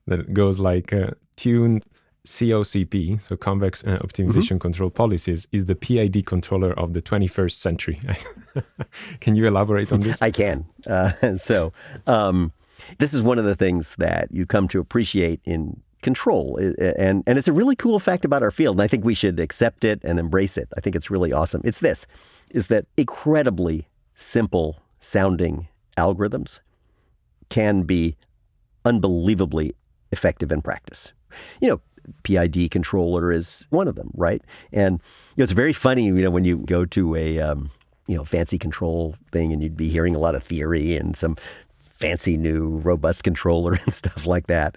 that goes like, tuned COCP, so Convex Optimization Control Policies, is the PID controller of the 21st century. Can you elaborate on this? I can. This is one of the things that you come to appreciate in control. And it's a really cool fact about our field. And I think we should accept it and embrace it. I think it's really awesome. It's this, is that incredibly simple sounding algorithms can be unbelievably effective in practice. PID controller is one of them, right? And it's very funny, when you go to a fancy control thing and you'd be hearing a lot of theory and some fancy new robust controller and stuff like that.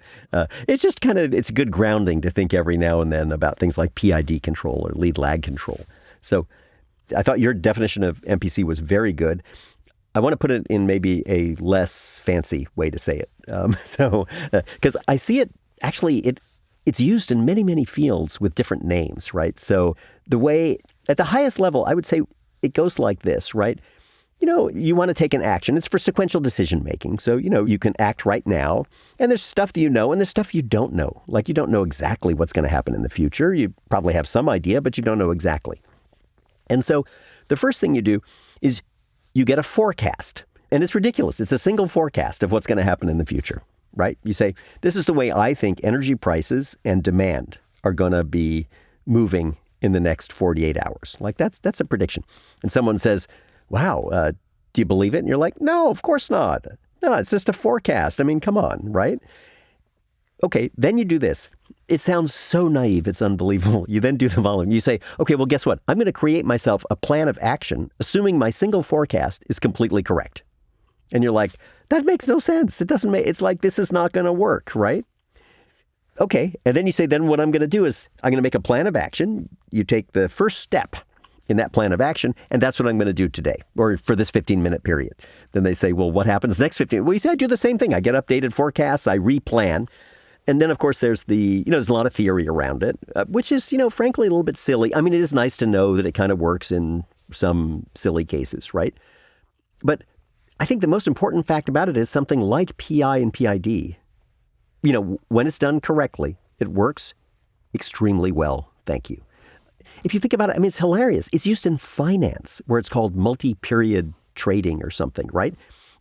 It's just it's good grounding to think every now and then about things like PID control or lead lag control. So I thought your definition of MPC was very good. I want to put it in maybe a less fancy way to say it. Because I see it, actually, it's used in many, many fields with different names, right? So the way, at the highest level, I would say it goes like this, right? You want to take an action. It's for sequential decision making. So, you can act right now. And there's stuff that you know, and there's stuff you don't know. Like you don't know exactly what's going to happen in the future. You probably have some idea, but you don't know exactly. And so the first thing you do is you get a forecast. And it's ridiculous. It's a single forecast of what's going to happen in the future, right? You say, this is the way I think energy prices and demand are going to be moving in the next 48 hours. Like that's a prediction. And someone says, wow, do you believe it? And you're like, no, of course not. No, it's just a forecast. Come on, right? Okay, then you do this. It sounds so naive, it's unbelievable. You then do the following. You say, okay, well, guess what? I'm going to create myself a plan of action, assuming my single forecast is completely correct. And you're like, that makes no sense. It's like, this is not going to work, right? Okay, and then you say, then what I'm going to do is I'm going to make a plan of action. You take the first step in that plan of action, and that's what I'm going to do today, or for this 15-minute period. Then they say, well, what happens next 15? Well, you say, I do the same thing. I get updated forecasts, I replan. And then, of course, there's there's a lot of theory around it, which is, frankly, a little bit silly. It is nice to know that it kind of works in some silly cases, right? But I think the most important fact about it is something like PI and PID. When it's done correctly, it works extremely well. Thank you. If you think about it, it's hilarious. It's used in finance, where it's called multi-period trading or something, right?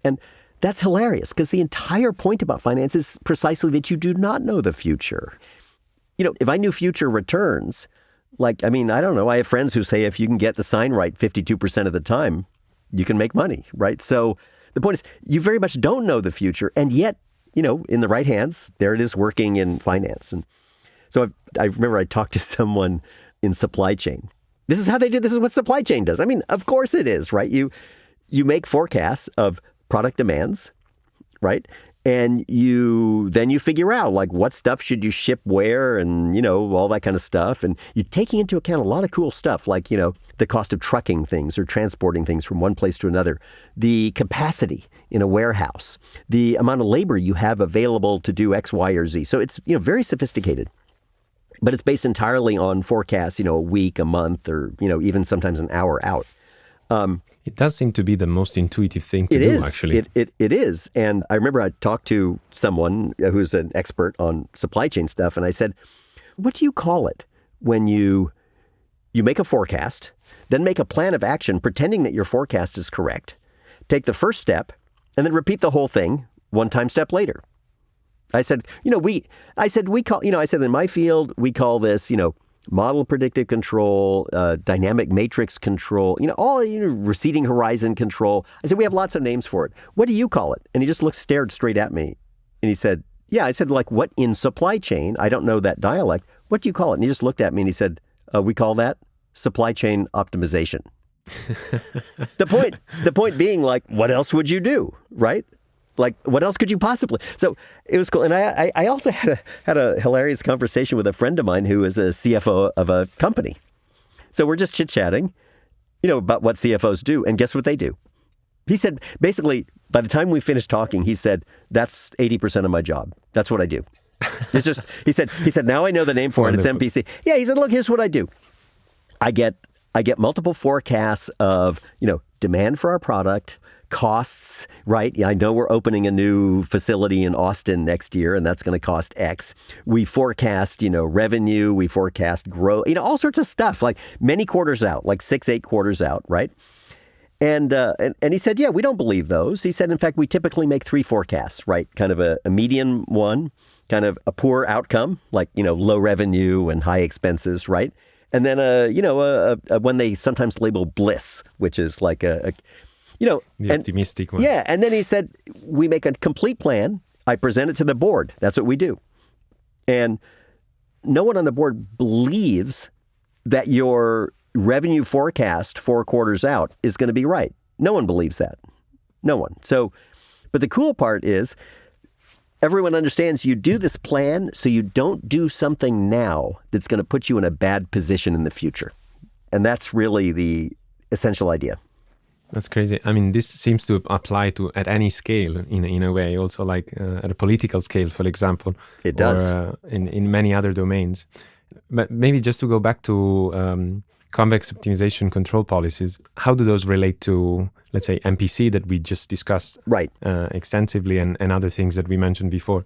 And that's hilarious, because the entire point about finance is precisely that you do not know the future. If I knew future returns, I don't know. I have friends who say if you can get the sign right 52% of the time, you can make money, right? So the point is, you very much don't know the future, and yet, in the right hands, there it is working in finance. And so I remember I talked to someone in supply chain. This is how they do. This is what supply chain does. Of course it is, right? You make forecasts of product demands, right? And you figure out like what stuff should you ship where and, all that kind of stuff. And you're taking into account a lot of cool stuff like, the cost of trucking things or transporting things from one place to another, the capacity in a warehouse, the amount of labor you have available to do X, Y, or Z. So it's, very sophisticated. But it's based entirely on forecasts, a week, a month, or, even sometimes an hour out. It does seem to be the most intuitive thing to do, actually. It is. And I remember I talked to someone who's an expert on supply chain stuff, and I said, what do you call it when you make a forecast, then make a plan of action pretending that your forecast is correct, take the first step, and then repeat the whole thing one time step later? I said, in my field, we call this, model predictive control, dynamic matrix control, receding horizon control. I said, we have lots of names for it. What do you call it? And he just stared straight at me. And he said, yeah. I said, like, what in supply chain? I don't know that dialect. What do you call it? And he just looked at me and he said, we call that supply chain optimization. The point being, like, what else would you do, right? Like, what else could you possibly? So it was cool. And I also had a hilarious conversation with a friend of mine who is a CFO of a company. So we're just chit-chatting, about what CFOs do. And guess what they do? He said, basically, by the time we finished talking, he said, that's 80% of my job. That's what I do. It's just, he said, now I know the name for it. It's MPC. Yeah, he said, look, here's what I do. I get multiple forecasts of, demand for our product, costs, right? Yeah, I know we're opening a new facility in Austin next year, and that's going to cost X. We forecast, revenue, we forecast growth, all sorts of stuff, like many quarters out, like 6-8 quarters out, right? And he said, yeah, we don't believe those. He said, in fact, we typically make 3 forecasts, right? Kind of a median one, kind of a poor outcome, like, low revenue and high expenses, right? And then, a one they sometimes label bliss, which is like the optimistic one. Yeah. And then he said, we make a complete plan. I present it to the board. That's what we do. And no one on the board believes that your revenue forecast 4 quarters out is going to be right. No one believes that. No one. So, but the cool part is everyone understands you do this plan so you don't do something now that's going to put you in a bad position in the future. And that's really the essential idea. That's crazy. I mean, this seems to apply to at any scale in a way, also like at a political scale, for example. It does. Or in many other domains. But maybe just to go back to convex optimization control policies, how do those relate to, let's say, MPC that we just discussed right. Extensively and other things that we mentioned before?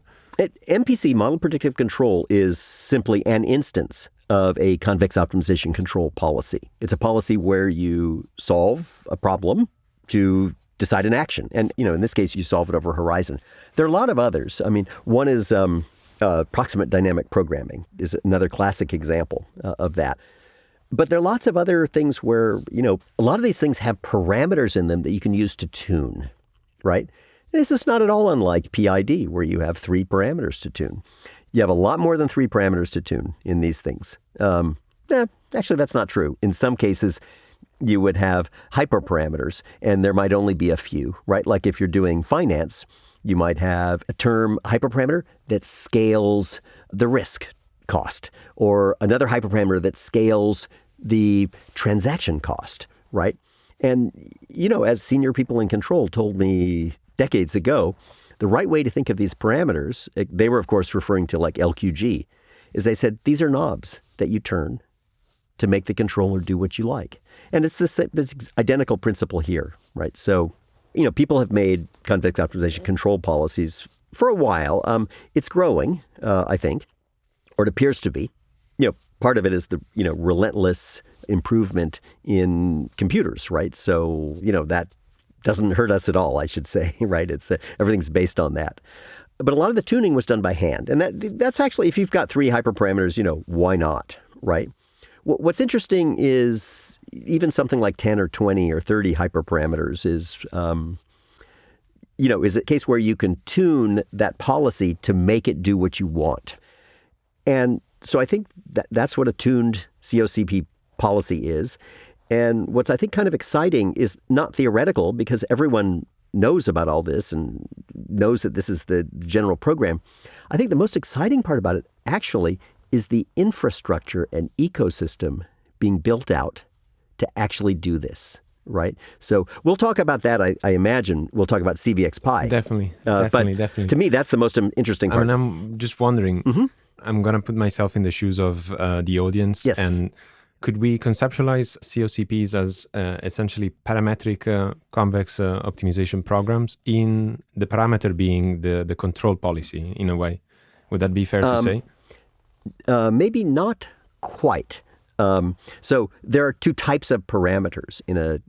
MPC, model predictive control, is simply an instance of a convex optimization control policy. It's a policy where you solve a problem to decide an action. And, in this case, you solve it over a horizon. There are a lot of others. I mean, one is proximate dynamic programming is another classic example of that. But there are lots of other things where, a lot of these things have parameters in them that you can use to tune, right? This is not at all unlike PID, where you have 3 parameters to tune. You have a lot more than 3 parameters to tune in these things. Actually, that's not true. In some cases, you would have hyperparameters, and there might only be a few, right? Like if you're doing finance, you might have a term hyperparameter that scales the risk cost, or another hyperparameter that scales the transaction cost, right? And, as senior people in control told me decades ago, the right way to think of these parameters, they were, of course, referring to like LQG, is they said, these are knobs that you turn to make the controller do what you like. And it's this identical principle here, right? So, people have made convex optimization control policies for a while. It's growing, I think, or it appears to be. Part of it is the, relentless improvement in computers, right? So, that doesn't hurt us at all, I should say, right? It's everything's based on that. But a lot of the tuning was done by hand. And that's actually, if you've got 3 hyperparameters, why not, right? What's interesting is even something like 10 or 20 or 30 hyperparameters is a case where you can tune that policy to make it do what you want. And so I think that's what a tuned COCP policy is. And what's, I think, kind of exciting is not theoretical, because everyone knows about all this and knows that this is the general program. I think the most exciting part about it actually is the infrastructure and ecosystem being built out to actually do this, right? So we'll talk about that, I imagine. We'll talk about CVX Pi. Definitely. To me, that's the most interesting part. I mean, I'm just wondering, I'm going to put myself in the shoes of the audience. Yes. And could we conceptualize COCPs as essentially parametric convex optimization programs, in the parameter being the control policy in a way? Would that be fair to say? Maybe not quite. So there are two types of parameters in a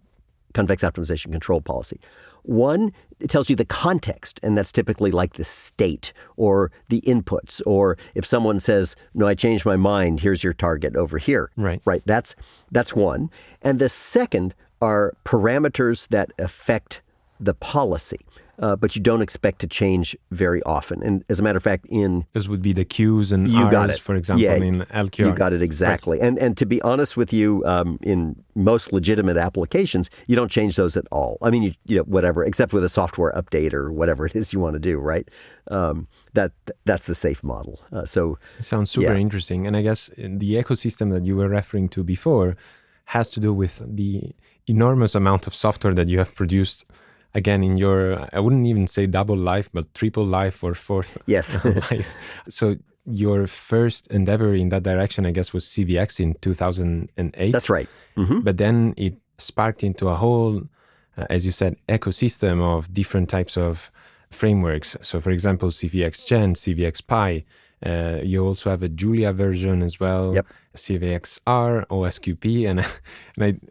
convex optimization control policy. One, it tells you the context, and that's typically like the state or the inputs, or if someone says, no, I changed my mind, here's your target over here. Right. That's one. And the second are parameters that affect the policy, but you don't expect to change very often. And as a matter of fact, those would be the Qs and you got Rs, it. for example, in LQR. You got it exactly. Right. And to be honest with you, in most legitimate applications, you don't change those at all. I mean, you know, whatever, except with a software update or whatever it is you want to do, right? That's the safe model. So it sounds super interesting. And I guess the ecosystem that you were referring to before has to do with the enormous amount of software that you have produced. Again, in your, I wouldn't even say double life, but triple life or fourth life. So your first endeavor in that direction, I guess, was CVX in 2008. That's right. Mm-hmm. But then it sparked into a whole, as you said, ecosystem of different types of frameworks. So for example, CVX Gen, CVX Pi. You also have a Julia version as well, yep. CVXR, OSQP. And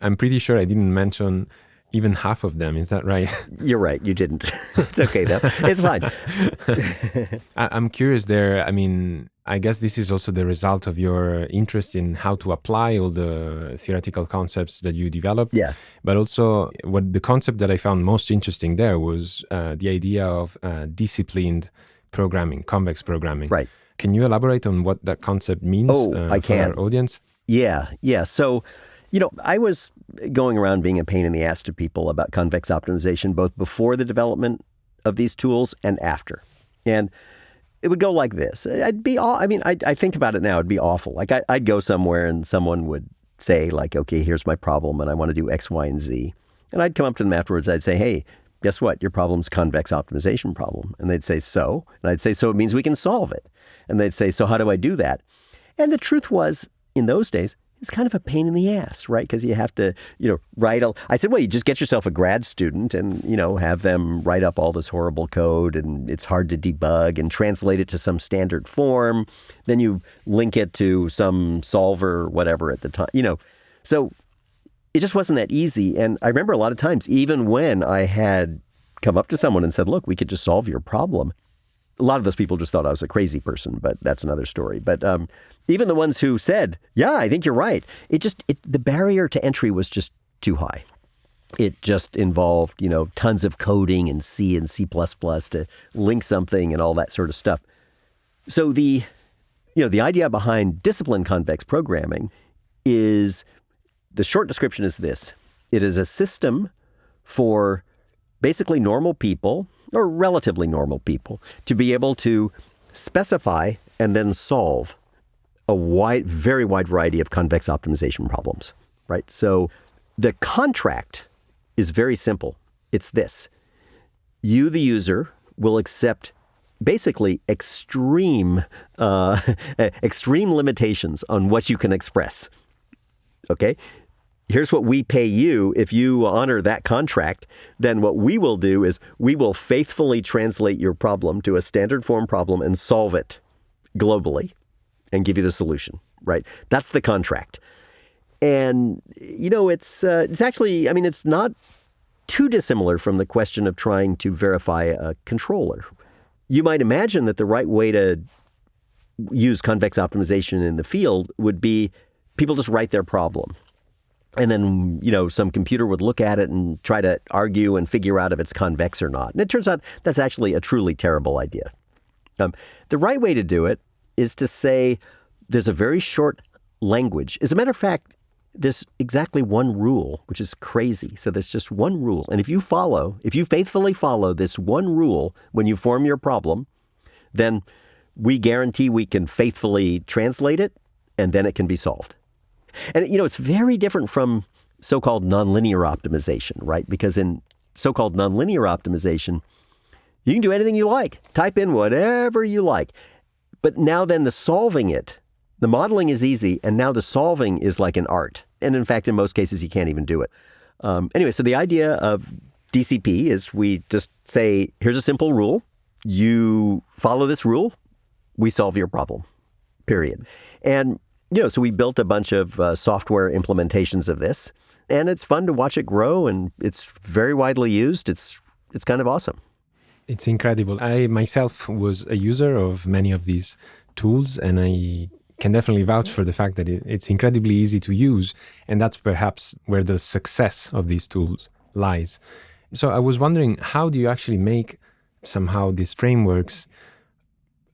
I'm pretty sure I didn't mention even half of them. Is that right? You're right. You didn't. It's okay, though. It's fine. I'm curious there. I mean, I guess this is also the result of your interest in how to apply all the theoretical concepts that you developed. Yeah. But also, what the concept that I found most interesting there was the idea of disciplined programming, convex programming. Right. Can you elaborate on what that concept means I for can. our audience? Yeah. So, you know, I was going around being a pain in the ass to people about convex optimization, both before the development of these tools and after. And it would go like this. I think about it now, it'd be awful. Like I'd go somewhere and someone would say like, okay, here's my problem and I want to do X, Y, and Z. And I'd come up to them afterwards. I'd say, hey, guess what? Your problem's convex optimization problem. And they'd say, so? And I'd say, so it means we can solve it. And they'd say, so how do I do that? And the truth was, in those days, it's kind of a pain in the ass, right? Because you have to, write. I said, well, you just get yourself a grad student and, have them write up all this horrible code, and it's hard to debug, and translate it to some standard form. Then you link it to some solver, whatever at the time, So it just wasn't that easy. And I remember a lot of times, even when I had come up to someone and said, look, we could just solve your problem, a lot of those people just thought I was a crazy person, but that's another story. But even the ones who said, yeah, I think you're right, the barrier to entry was just too high. It just involved, tons of coding in C and C++ to link something and all that sort of stuff. So the idea behind disciplined convex programming is, the short description is this. It is a system for basically normal people, or relatively normal people, to be able to specify and then solve a very wide variety of convex optimization problems, right? So the contract is very simple. It's this. You, the user, will accept basically extreme limitations on what you can express, okay? Here's what we pay you. If you honor that contract, then what we will do is we will faithfully translate your problem to a standard form problem and solve it globally and give you the solution, right? That's the contract. And, it's actually, it's not too dissimilar from the question of trying to verify a controller. You might imagine that the right way to use convex optimization in the field would be people just write their problem. And then, some computer would look at it and try to argue and figure out if it's convex or not. And it turns out that's actually a truly terrible idea. The right way to do it is to say there's a very short language. As a matter of fact, there's exactly one rule, which is crazy. So there's just one rule. And if you faithfully follow this one rule when you form your problem, then we guarantee we can faithfully translate it, and then it can be solved. And, it's very different from so-called nonlinear optimization, right? Because in so-called nonlinear optimization, you can do anything you like. Type in whatever you like. But now then the modeling is easy, and now the solving is like an art. And in fact, in most cases, you can't even do it. Anyway, so the idea of DCP is we just say, here's a simple rule. You follow this rule, we solve your problem, period. And, so we built a bunch of software implementations of this, and it's fun to watch it grow, and it's very widely used. It's kind of awesome. It's incredible. I myself was a user of many of these tools, and I can definitely vouch for the fact that it's incredibly easy to use, and that's perhaps where the success of these tools lies. So I was wondering, how do you actually make somehow these frameworks?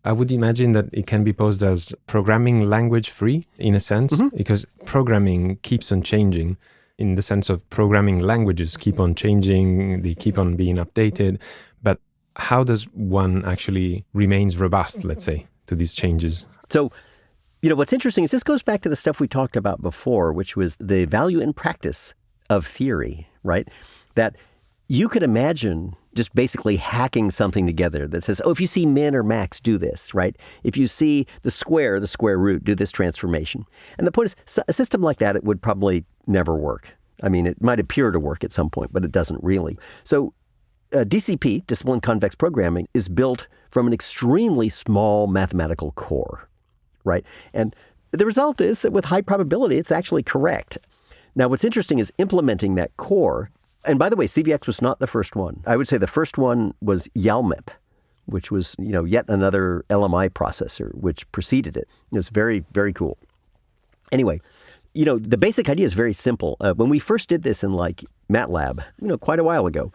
I would imagine that it can be posed as programming language free in a sense, because programming keeps on changing, in the sense of programming languages keep on changing, they keep on being updated. But how does one actually remains robust, let's say, to these changes? So, what's interesting is this goes back to the stuff we talked about before, which was the value in practice of theory, right? That you could imagine just basically hacking something together that says, if you see min or max, do this, right? If you see the square root, do this transformation. And the point is, a system like that, it would probably never work. I mean, it might appear to work at some point, but it doesn't really. So DCP, Disciplined Convex Programming, is built from an extremely small mathematical core, right? And the result is that with high probability, it's actually correct. Now, what's interesting is implementing that core. And by the way, CVX was not the first one. I would say the first one was YALMIP, which was, yet another LMI processor, which preceded it. It was very, very cool. Anyway, the basic idea is very simple. When we first did this in MATLAB, quite a while ago,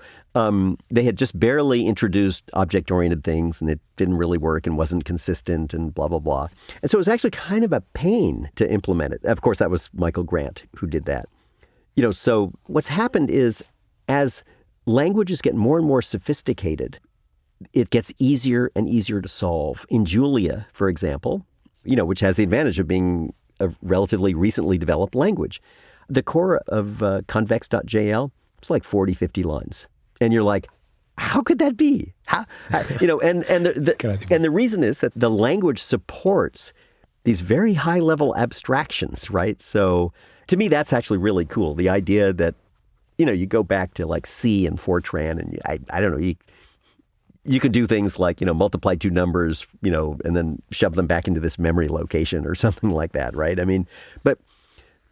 they had just barely introduced object-oriented things, and it didn't really work and wasn't consistent and blah, blah, blah. And so it was actually kind of a pain to implement it. Of course, that was Michael Grant who did that. So what's happened is, as languages get more and more sophisticated, it gets easier and easier to solve. In Julia, for example, which has the advantage of being a relatively recently developed language, the core of convex.jl, it's like 40, 50 lines. And you're like, how could that be? And the reason is that the language supports these very high-level abstractions, right? So to me, that's actually really cool. The idea that, you go back to C and Fortran, and I don't know, you could do things like, multiply two numbers, and then shove them back into this memory location or something like that, right? I mean, but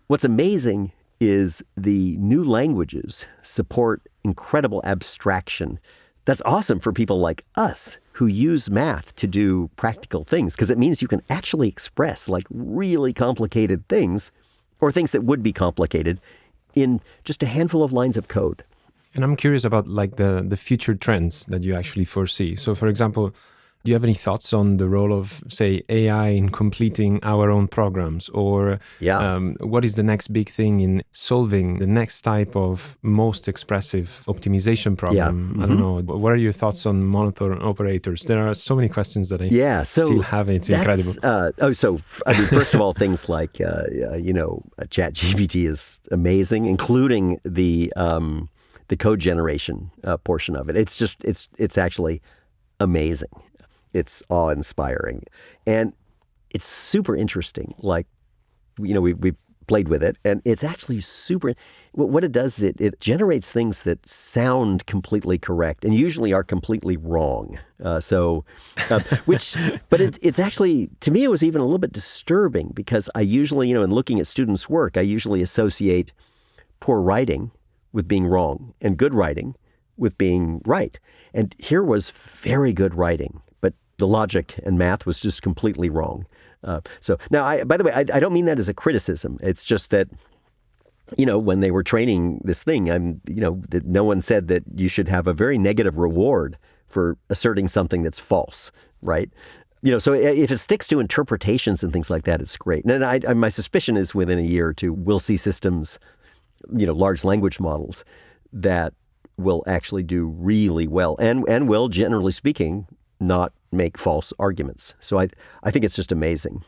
what's amazing is the new languages support incredible abstraction. That's awesome for people like us who use math to do practical things, because it means you can actually express really complicated things, or things that would be complicated, in just a handful of lines of code. And I'm curious about the future trends that you actually foresee. So, for example, do you have any thoughts on the role of, say, AI in completing our own programs? Or what is the next big thing in solving the next type of most expressive optimization problem? I don't know. What are your thoughts on monotone operators? There are so many questions that I still have. It's incredible. First of all, things like, ChatGPT is amazing, including the code generation portion of it. It's actually amazing. It's awe-inspiring. And it's super interesting. We've played with it, and it's actually super. What it does is it generates things that sound completely correct and usually are completely wrong. But it's actually, to me, it was even a little bit disturbing, because I usually, in looking at students' work, I usually associate poor writing with being wrong and good writing with being right. And here was very good writing, but the logic and math was just completely wrong. So now, by the way, I don't mean that as a criticism. It's just that, when they were training this thing, that no one said that you should have a very negative reward for asserting something that's false, right? So if it sticks to interpretations and things like that, it's great. And my suspicion is within a year or two, we'll see systems, large language models that will actually do really well and will, generally speaking, not make false arguments. So I think it's just amazing.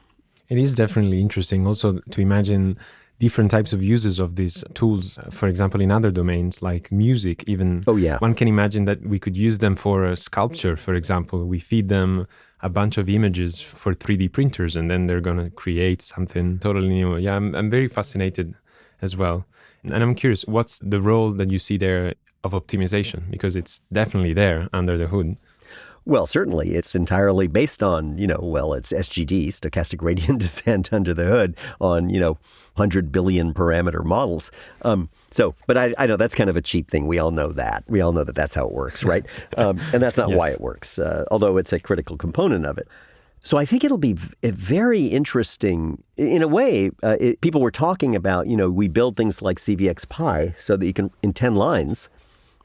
It is definitely interesting also to imagine different types of uses of these tools, for example, in other domains like music even. Oh, yeah. One can imagine that we could use them for a sculpture, for example. We feed them a bunch of images for 3D printers and then they're going to create something totally new. Yeah, I'm very fascinated as well. And I'm curious, what's the role that you see there of optimization? Because it's definitely there under the hood. Well, certainly. It's entirely based on, it's SGD, stochastic gradient descent under the hood on, 100 billion parameter models. But I know that's kind of a cheap thing. We all know that. We all know that that's how it works, right? And that's not Yes. why it works, although it's a critical component of it. So I think it'll be very interesting. In a way, people were talking about, we build things like CVX Pi so that you can, in 10 lines,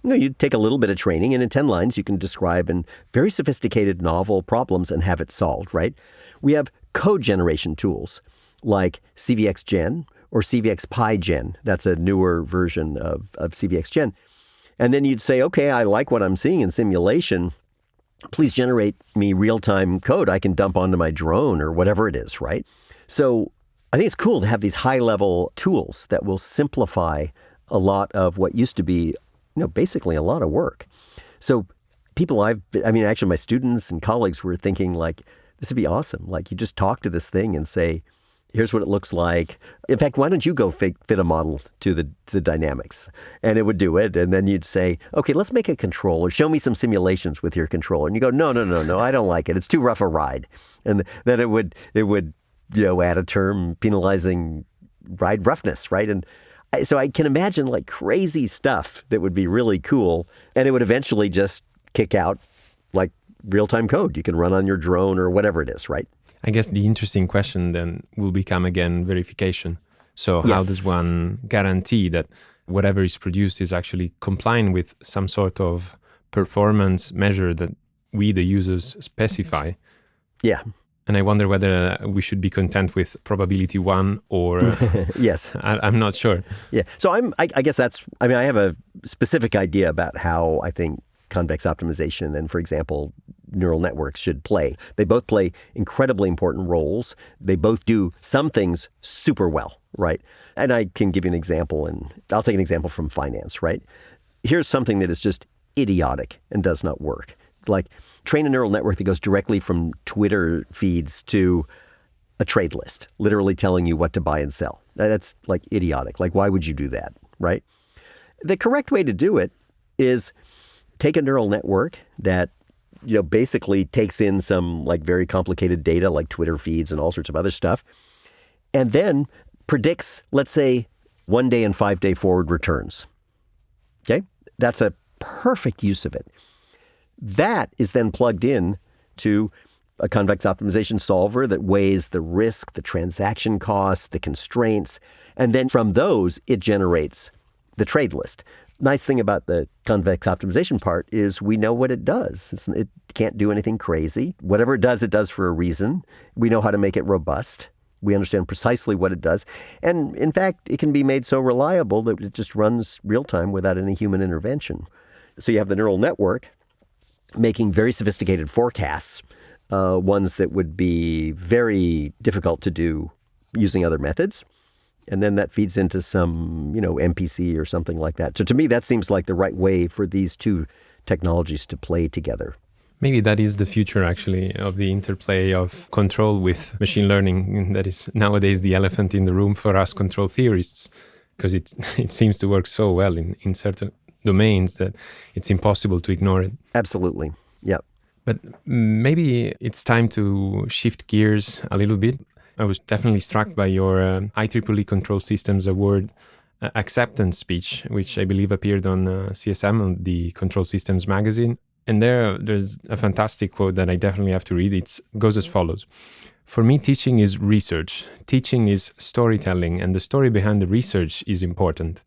you take a little bit of training, and in 10 lines, you can describe in very sophisticated, novel problems and have it solved, right? We have code generation tools like CVX Gen or CVX Pi Gen. That's a newer version of CVX Gen. And then you'd say, okay, I like what I'm seeing in simulation. Please generate me real-time code I can dump onto my drone or whatever it is, right? So I think it's cool to have these high-level tools that will simplify a lot of what used to be basically a lot of work. So actually my students and colleagues were thinking like, this would be awesome. Like you just talk to this thing and say, here's what it looks like. In fact, why don't you go fit a model to the dynamics? And it would do it. And then you'd say, okay, let's make a controller. Show me some simulations with your controller. And you go, no, I don't like it. It's too rough a ride. And then it would add a term penalizing ride roughness, right? And so I can imagine like crazy stuff that would be really cool. And it would eventually just kick out like real-time code you can run on your drone or whatever it is, right? I guess the interesting question then will become again verification. So how does one guarantee that whatever is produced is actually complying with some sort of performance measure that we, the users, specify? Yeah. And I wonder whether we should be content with probability 1 or... Yes. I'm not sure. Yeah. So I guess I have a specific idea about how I think convex optimization and, for example, neural networks should play. They both play incredibly important roles. They both do some things super well, right? And I can give you an example, and I'll take an example from finance, right? Here's something that is just idiotic and does not work. Like train a neural network that goes directly from Twitter feeds to a trade list, literally telling you what to buy and sell. That's like idiotic. Like, why would you do that, right? The correct way to do it is take a neural network that basically takes in some like very complicated data like Twitter feeds and all sorts of other stuff, and then predicts, let's say, 1 day and 5 day forward returns. Okay? That's a perfect use of it. That is then plugged in to a convex optimization solver that weighs the risk, the transaction costs, the constraints, and then from those, it generates the trade list. Nice thing about the convex optimization part is we know what it does. It can't do anything crazy. Whatever it does for a reason. We know how to make it robust. We understand precisely what it does. And in fact, it can be made so reliable that it just runs real time without any human intervention. So you have the neural network making very sophisticated forecasts, ones that would be very difficult to do using other methods. And then that feeds into some, MPC or something like that. So to me, that seems like the right way for these two technologies to play together. Maybe that is the future, actually, of the interplay of control with machine learning. That is nowadays the elephant in the room for us control theorists, because it seems to work so well in certain domains that it's impossible to ignore it. Absolutely. Yeah. But maybe it's time to shift gears a little bit. I was definitely struck by your IEEE Control Systems Award acceptance speech, which I believe appeared on CSM, on the Control Systems magazine. And there's a fantastic quote that I definitely have to read. It goes as follows. For me, teaching is research. Teaching is storytelling, and the story behind the research is important.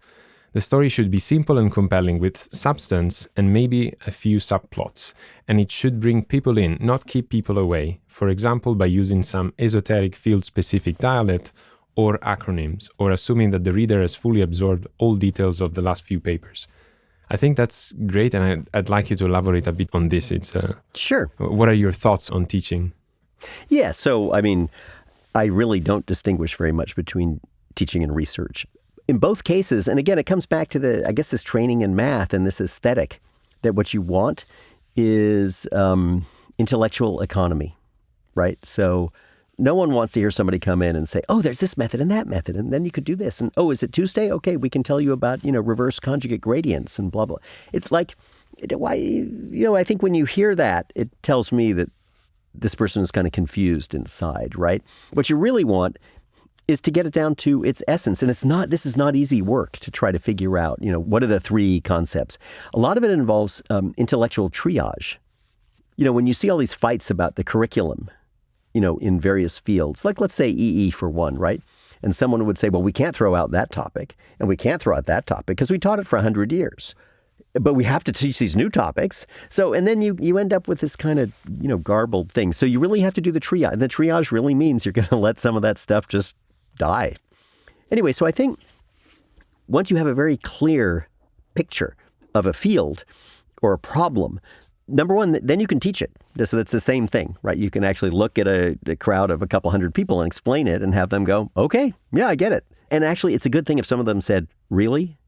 The story should be simple and compelling with substance and maybe a few subplots. And it should bring people in, not keep people away. For example, by using some esoteric field-specific dialect or acronyms, or assuming that the reader has fully absorbed all details of the last few papers. I think that's great, and I'd like you to elaborate a bit on this. Sure. What are your thoughts on teaching? Yeah, so, I really don't distinguish very much between teaching and research. In both cases, and again, it comes back to this training in math and this aesthetic, that what you want is intellectual economy, right? So no one wants to hear somebody come in and say, oh, there's this method and that method, and then you could do this. And, oh, is it Tuesday? Okay, we can tell you about, reverse conjugate gradients and blah, blah. It's like, I think when you hear that, it tells me that this person is kind of confused inside, right? What you really want is to get it down to its essence. And this is not easy work to try to figure out, what are the three concepts. A lot of it involves intellectual triage. When you see all these fights about the curriculum, in various fields, like let's say EE for one, right? And someone would say, well, we can't throw out that topic and we can't throw out that topic because we taught it for 100 years. But we have to teach these new topics. So, and then you end up with this kind of, garbled thing. So you really have to do the triage. And the triage really means you're going to let some of that stuff just die. Anyway, so I think once you have a very clear picture of a field or a problem, number one, then you can teach it. So that's the same thing, right? You can actually look at a crowd of a couple hundred people and explain it and have them go, okay, yeah, I get it. And actually, it's a good thing if some of them said, really?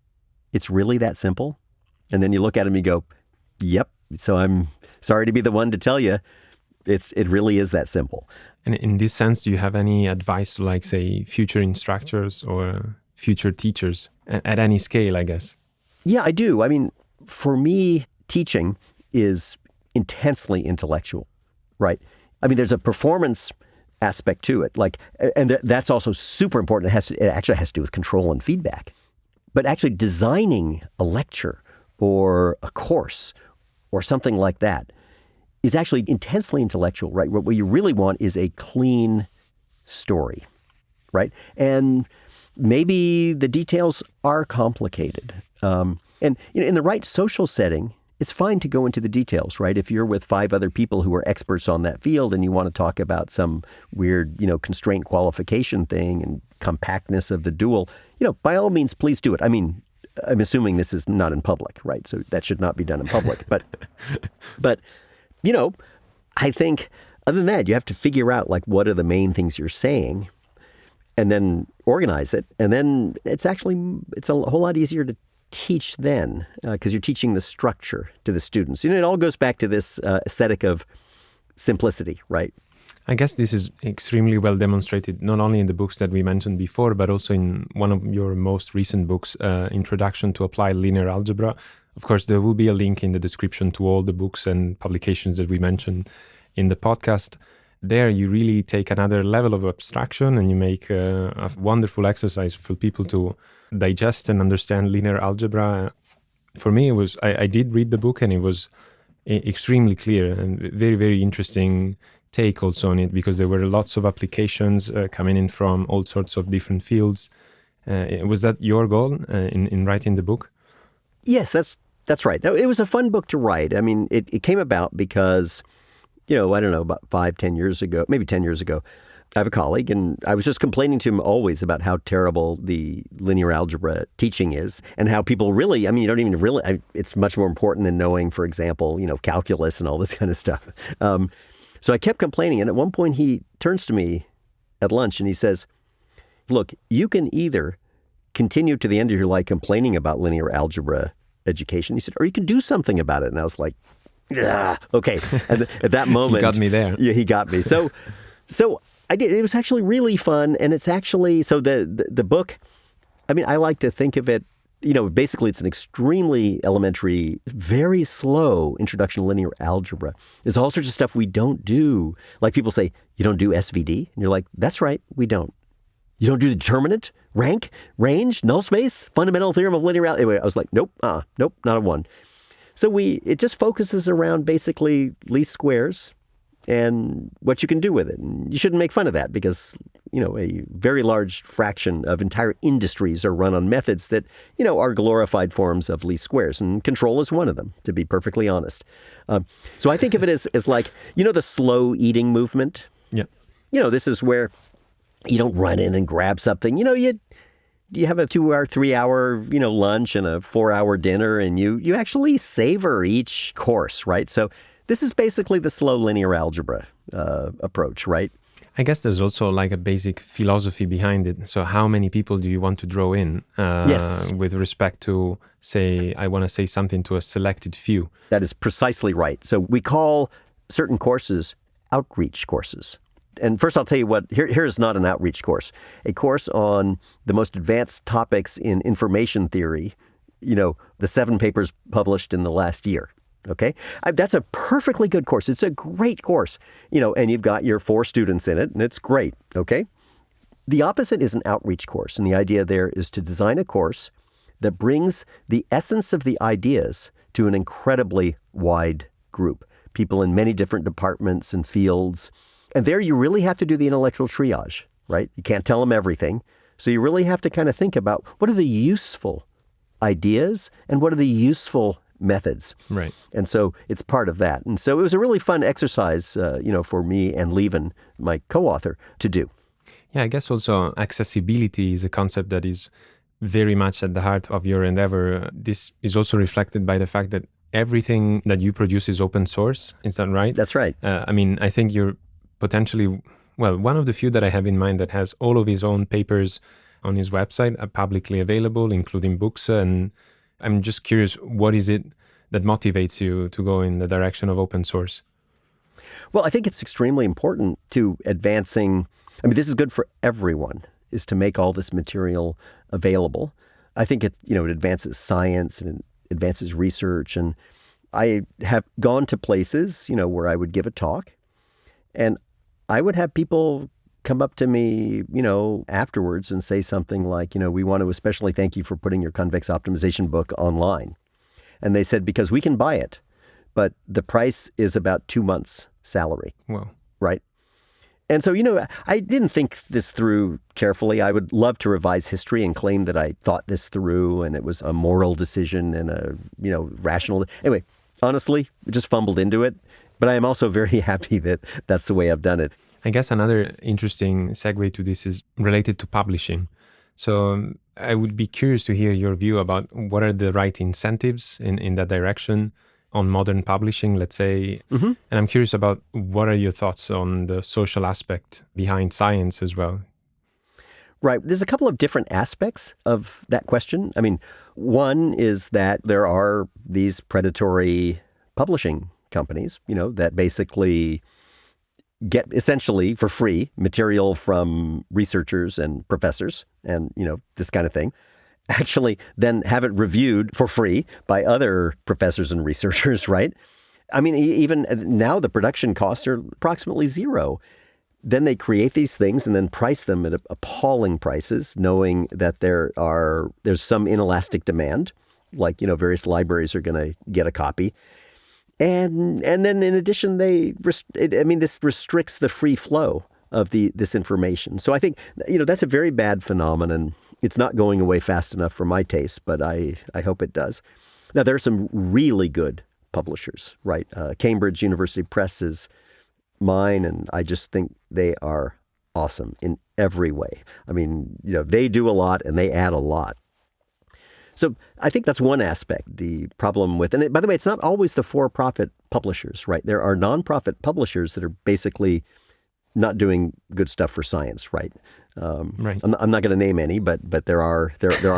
It's really that simple? And then you look at them and you go, yep. So I'm sorry to be the one to tell you, it really is that simple. And in this sense, do you have any advice to, like, say, future instructors or future teachers at any scale, I guess? Yeah, I do. For me, teaching is intensely intellectual, right? There's a performance aspect to it, that's also super important. It actually has to do with control and feedback. But actually designing a lecture or a course or something like that is actually intensely intellectual, right? What you really want is a clean story, right? And maybe the details are complicated. And in the right social setting, it's fine to go into the details, right? If you're with 5 other people who are experts on that field and you want to talk about some weird, constraint qualification thing and compactness of the dual, by all means, please do it. I'm assuming this is not in public, right? So that should not be done in public. But I think other than that, you have to figure out what are the main things you're saying and then organize it. And then it's a whole lot easier to teach then because you're teaching the structure to the students. It all goes back to this aesthetic of simplicity, right? I guess this is extremely well demonstrated, not only in the books that we mentioned before, but also in one of your most recent books, Introduction to Applied Linear Algebra. Of course, there will be a link in the description to all the books and publications that we mentioned in the podcast. There, you really take another level of abstraction and you make a wonderful exercise for people to digest and understand linear algebra. For me, I did read the book and it was extremely clear and very, very interesting take also on it because there were lots of applications coming in from all sorts of different fields. Was that your goal in writing the book? Yes, that's right. It was a fun book to write. It came about because, I don't know, about 5-10 years ago, maybe 10 years ago, I have a colleague and I was just complaining to him always about how terrible the linear algebra teaching is and how people really, you don't even really, it's much more important than knowing, for example, calculus and all this kind of stuff. So I kept complaining. And at one point he turns to me at lunch and he says, look, you can either continue to the end of your life complaining about linear algebra education. He said, or you can do something about it. And I was like, okay. And at that moment, he got me there. Yeah, he got me. So I did. It was actually really fun. And it's actually, so the book, I like to think of it, basically it's an extremely elementary, very slow introduction to linear algebra. There's all sorts of stuff we don't do. Like people say, you don't do SVD? And you're like, that's right, we don't. You don't do determinant, rank, range, null space, fundamental theorem of linear algebra. Anyway, I was like, nope, not a one. So it just focuses around basically least squares and what you can do with it. And you shouldn't make fun of that because, a very large fraction of entire industries are run on methods that, are glorified forms of least squares. And control is one of them, to be perfectly honest. So I think of it as like, the slow eating movement. Yeah. This is where you don't run in and grab something. You have a 2-hour, 3-hour, lunch and a 4-hour dinner, and you actually savor each course, right? So this is basically the slow linear algebra approach, right? I guess there's also like a basic philosophy behind it. So how many people do you want to draw in Yes. with respect to, say, I want to say something to a selected few? That is precisely right. So we call certain courses outreach courses. And first I'll tell you what, here is not an outreach course. A course on the most advanced topics in information theory, the 7 papers published in the last year. Okay, that's a perfectly good course. It's a great course, and you've got your 4 students in it, and it's great. Okay, the opposite is an outreach course, and the idea there is to design a course that brings the essence of the ideas to an incredibly wide group, people in many different departments and fields. And there you really have to do the intellectual triage, right? You can't tell them everything. So you really have to kind of think about what are the useful ideas and what are the useful methods. Right. And so it's part of that. And so it was a really fun exercise, for me and Lieven, my co-author, to do. Yeah, I guess also accessibility is a concept that is very much at the heart of your endeavor. This is also reflected by the fact that everything that you produce is open source. Is that right? That's right. I think you're potentially, one of the few that I have in mind that has all of his own papers on his website are publicly available, including books. And I'm just curious, what is it that motivates you to go in the direction of open source? Well, I think it's extremely important to advancing. This is good for everyone, is to make all this material available. I think it advances science and it advances research. And I have gone to places, where I would give a talk, and I would have people come up to me, afterwards and say something like, we want to especially thank you for putting your convex optimization book online. And they said, because we can buy it, but the price is about 2 months' salary. Wow. Right? And so, I didn't think this through carefully. I would love to revise history and claim that I thought this through and it was a moral decision and a, rational. Anyway, honestly, just fumbled into it. But I am also very happy that that's the way I've done it. I guess another interesting segue to this is related to publishing. So I would be curious to hear your view about what are the right incentives in that direction on modern publishing, let's say. Mm-hmm. And I'm curious about what are your thoughts on the social aspect behind science as well? Right. There's a couple of different aspects of that question. One is that there are these predatory publishing companies, that basically get essentially for free material from researchers and professors and, this kind of thing. Actually, then have it reviewed for free by other professors and researchers, right? Even now the production costs are approximately zero. Then they create these things and then price them at appalling prices, knowing that there's some inelastic demand, like, various libraries are going to get a copy. And then in addition, this restricts the free flow of this information. So I think, that's a very bad phenomenon. It's not going away fast enough for my taste, but I hope it does. Now, there are some really good publishers, right? Cambridge University Press is mine, and I just think they are awesome in every way. They do a lot and they add a lot. So I think that's one aspect, the problem with, and by the way, it's not always the for-profit publishers, right? There are nonprofit publishers that are basically not doing good stuff for science, right? Right. I'm not going to name any, but there are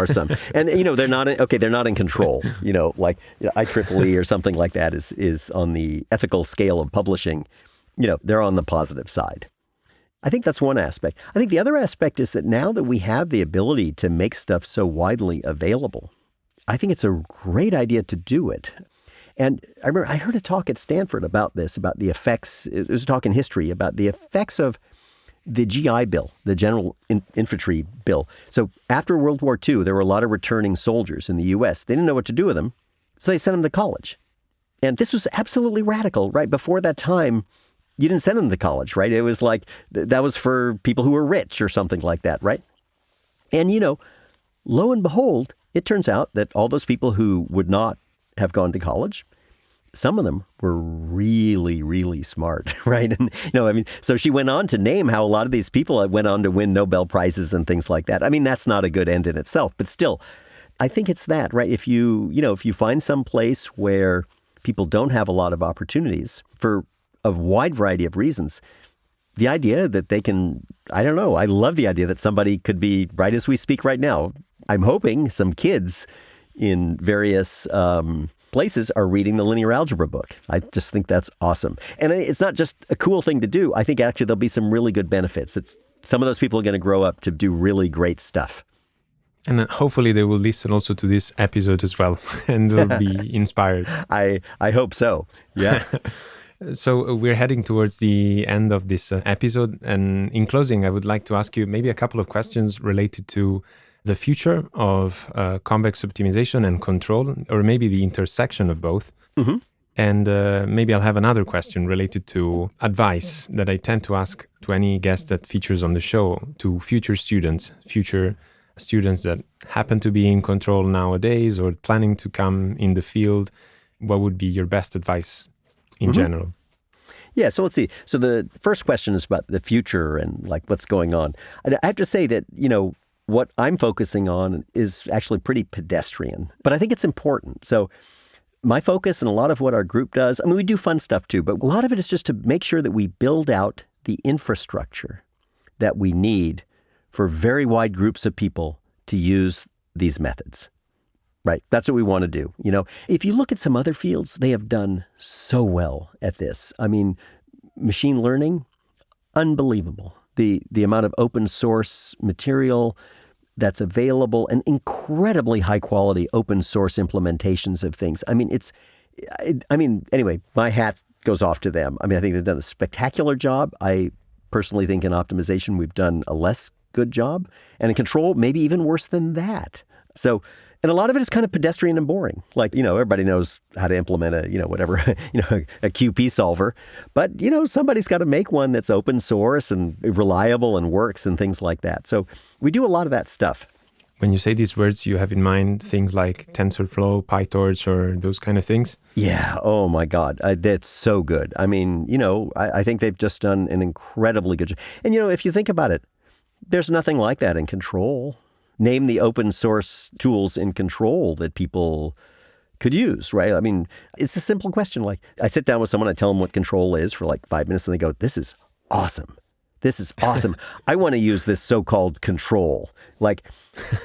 some, and they're not in control. Like IEEE or something like that is on the ethical scale of publishing. They're on the positive side. I think that's one aspect. I think the other aspect is that now that we have the ability to make stuff so widely available, I think it's a great idea to do it. And I remember I heard a talk at Stanford about this, about the effects. It was a talk in history about the effects of the GI Bill, the General Infantry Bill. So after World War II, there were a lot of returning soldiers in the U.S. They didn't know what to do with them, so they sent them to college. And this was absolutely radical, right? Before that time, you didn't send them to college, right? It was like, that was for people who were rich or something like that, right? And, lo and behold, it turns out that all those people who would not have gone to college, some of them were really, really smart, right? And, so she went on to name how a lot of these people went on to win Nobel Prizes and things like that. I mean, that's not a good end in itself, but still, I think it's that, right? If you find some place where people don't have a lot of opportunities for a wide variety of reasons, the idea that they can, I don't know, I love the idea that somebody could be, right as we speak right now, I'm hoping some kids in various places are reading the linear algebra book. I just think that's awesome. And it's not just a cool thing to do. I think actually there'll be some really good benefits. Some of those people are going to grow up to do really great stuff. And hopefully they will listen also to this episode as well and they'll be inspired. I hope so. Yeah. So we're heading towards the end of this episode. And in closing, I would like to ask you maybe a couple of questions related to the future of convex optimization and control, or maybe the intersection of both. Mm-hmm. And maybe I'll have another question related to advice that I tend to ask to any guest that features on the show, to future students that happen to be in control nowadays or planning to come in the field. What would be your best advice in general? Yeah, so let's see. So the first question is about the future and like what's going on. And I have to say that, what I'm focusing on is actually pretty pedestrian, but I think it's important. So my focus and a lot of what our group does, I mean, we do fun stuff too, but a lot of it is just to make sure that we build out the infrastructure that we need for very wide groups of people to use these methods. Right. That's what we want to do. If you look at some other fields, they have done so well at this. I mean, machine learning, unbelievable. The amount of open source material that's available and incredibly high quality open source implementations of things. I mean, anyway, my hat goes off to them. I mean, I think they've done a spectacular job. I personally think in optimization, we've done a less good job, and in control, maybe even worse than that. So, and a lot of it is kind of pedestrian and boring. Like, everybody knows how to implement a QP solver. But, somebody's got to make one that's open source and reliable and works and things like that. So we do a lot of that stuff. When you say these words, you have in mind things like TensorFlow, PyTorch, or those kind of things? Yeah. Oh, my God. That's so good. I mean, I think they've just done an incredibly good job. And, if you think about it, there's nothing like that in control. Name the open source tools in control that people could use, right? I mean, it's a simple question. Like, I sit down with someone, I tell them what control is for like 5 minutes, and they go, this is awesome. This is awesome. I want to use this so-called control. Like,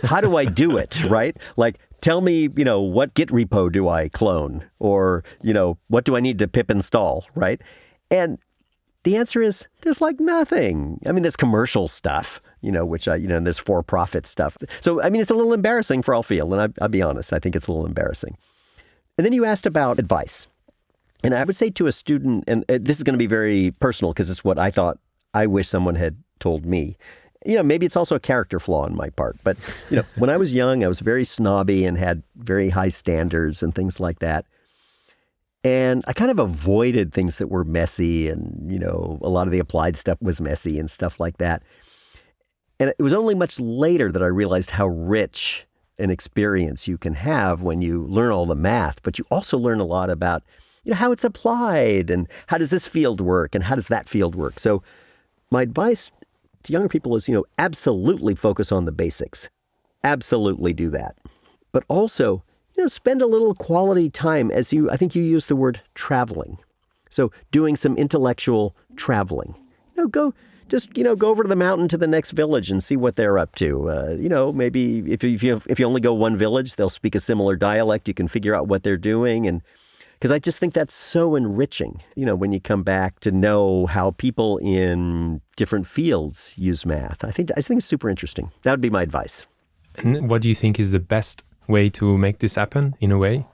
how do I do it, right? Like, tell me, what Git repo do I clone? Or, what do I need to pip install, right? And the answer is there's like nothing. I mean, there's commercial stuff, which and there's for-profit stuff. So, I mean, it's a little embarrassing for all field. And I'll be honest, I think it's a little embarrassing. And then you asked about advice. And I would say to a student, and this is going to be very personal because it's what I thought I wish someone had told me. Maybe it's also a character flaw on my part. But, when I was young, I was very snobby and had very high standards and things like that. And I kind of avoided things that were messy and, a lot of the applied stuff was messy and stuff like that. And it was only much later that I realized how rich an experience you can have when you learn all the math, but you also learn a lot about, how it's applied and how does this field work and how does that field work. So my advice to younger people is, absolutely focus on the basics. Absolutely do that. But also, spend a little quality time I think you used the word traveling. So doing some intellectual traveling. Go over to the mountain to the next village and see what they're up to. Maybe if you only go one village, they'll speak a similar dialect. You can figure out what they're doing. And because I just think that's so enriching, when you come back to know how people in different fields use math. I think it's super interesting. That would be my advice. And what do you think is the best way to make this happen in a way?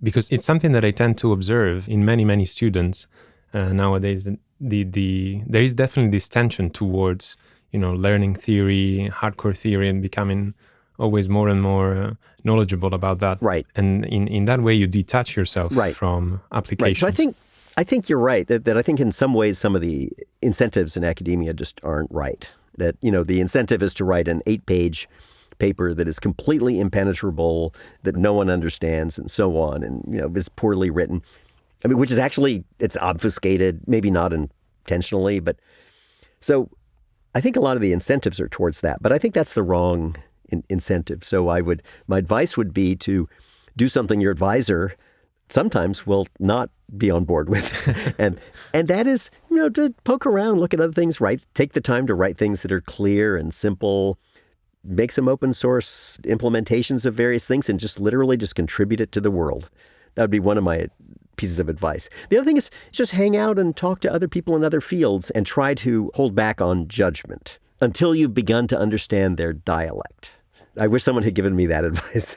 Because it's something that I tend to observe in many, many students nowadays. There is definitely this tension towards, learning theory, hardcore theory, and becoming always more and more knowledgeable about that. Right. And in that way, you detach yourself from application. Right. So I think you're right, that I think in some ways some of the incentives in academia just aren't right. That, the incentive is to write an 8-page paper that is completely impenetrable, that no one understands, and so on, and, is poorly written. I mean, which is actually, it's obfuscated, maybe not intentionally, but so I think a lot of the incentives are towards that, but I think that's the wrong incentive. So my advice would be to do something your advisor sometimes will not be on board with. and that is, to poke around, look at other things, take the time to write things that are clear and simple, make some open source implementations of various things, and just literally just contribute it to the world. That would be one of my pieces of advice. The other thing is just hang out and talk to other people in other fields and try to hold back on judgment until you've begun to understand their dialect. I wish someone had given me that advice.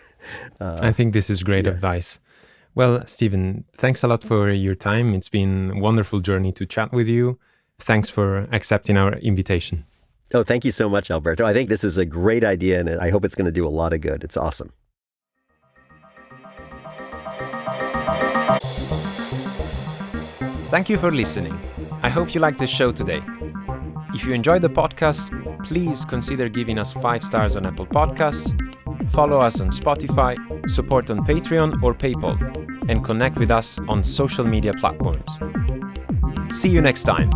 I think this is great advice. Well, Stephen, thanks a lot for your time. It's been a wonderful journey to chat with you. Thanks for accepting our invitation. Oh, thank you so much, Alberto. I think this is a great idea, and I hope it's going to do a lot of good. It's awesome. Thank you for listening. I hope you liked the show today. If you enjoyed the podcast, please consider giving us 5 stars on Apple Podcasts, follow us on Spotify, support on Patreon or PayPal, and connect with us on social media platforms. See you next time.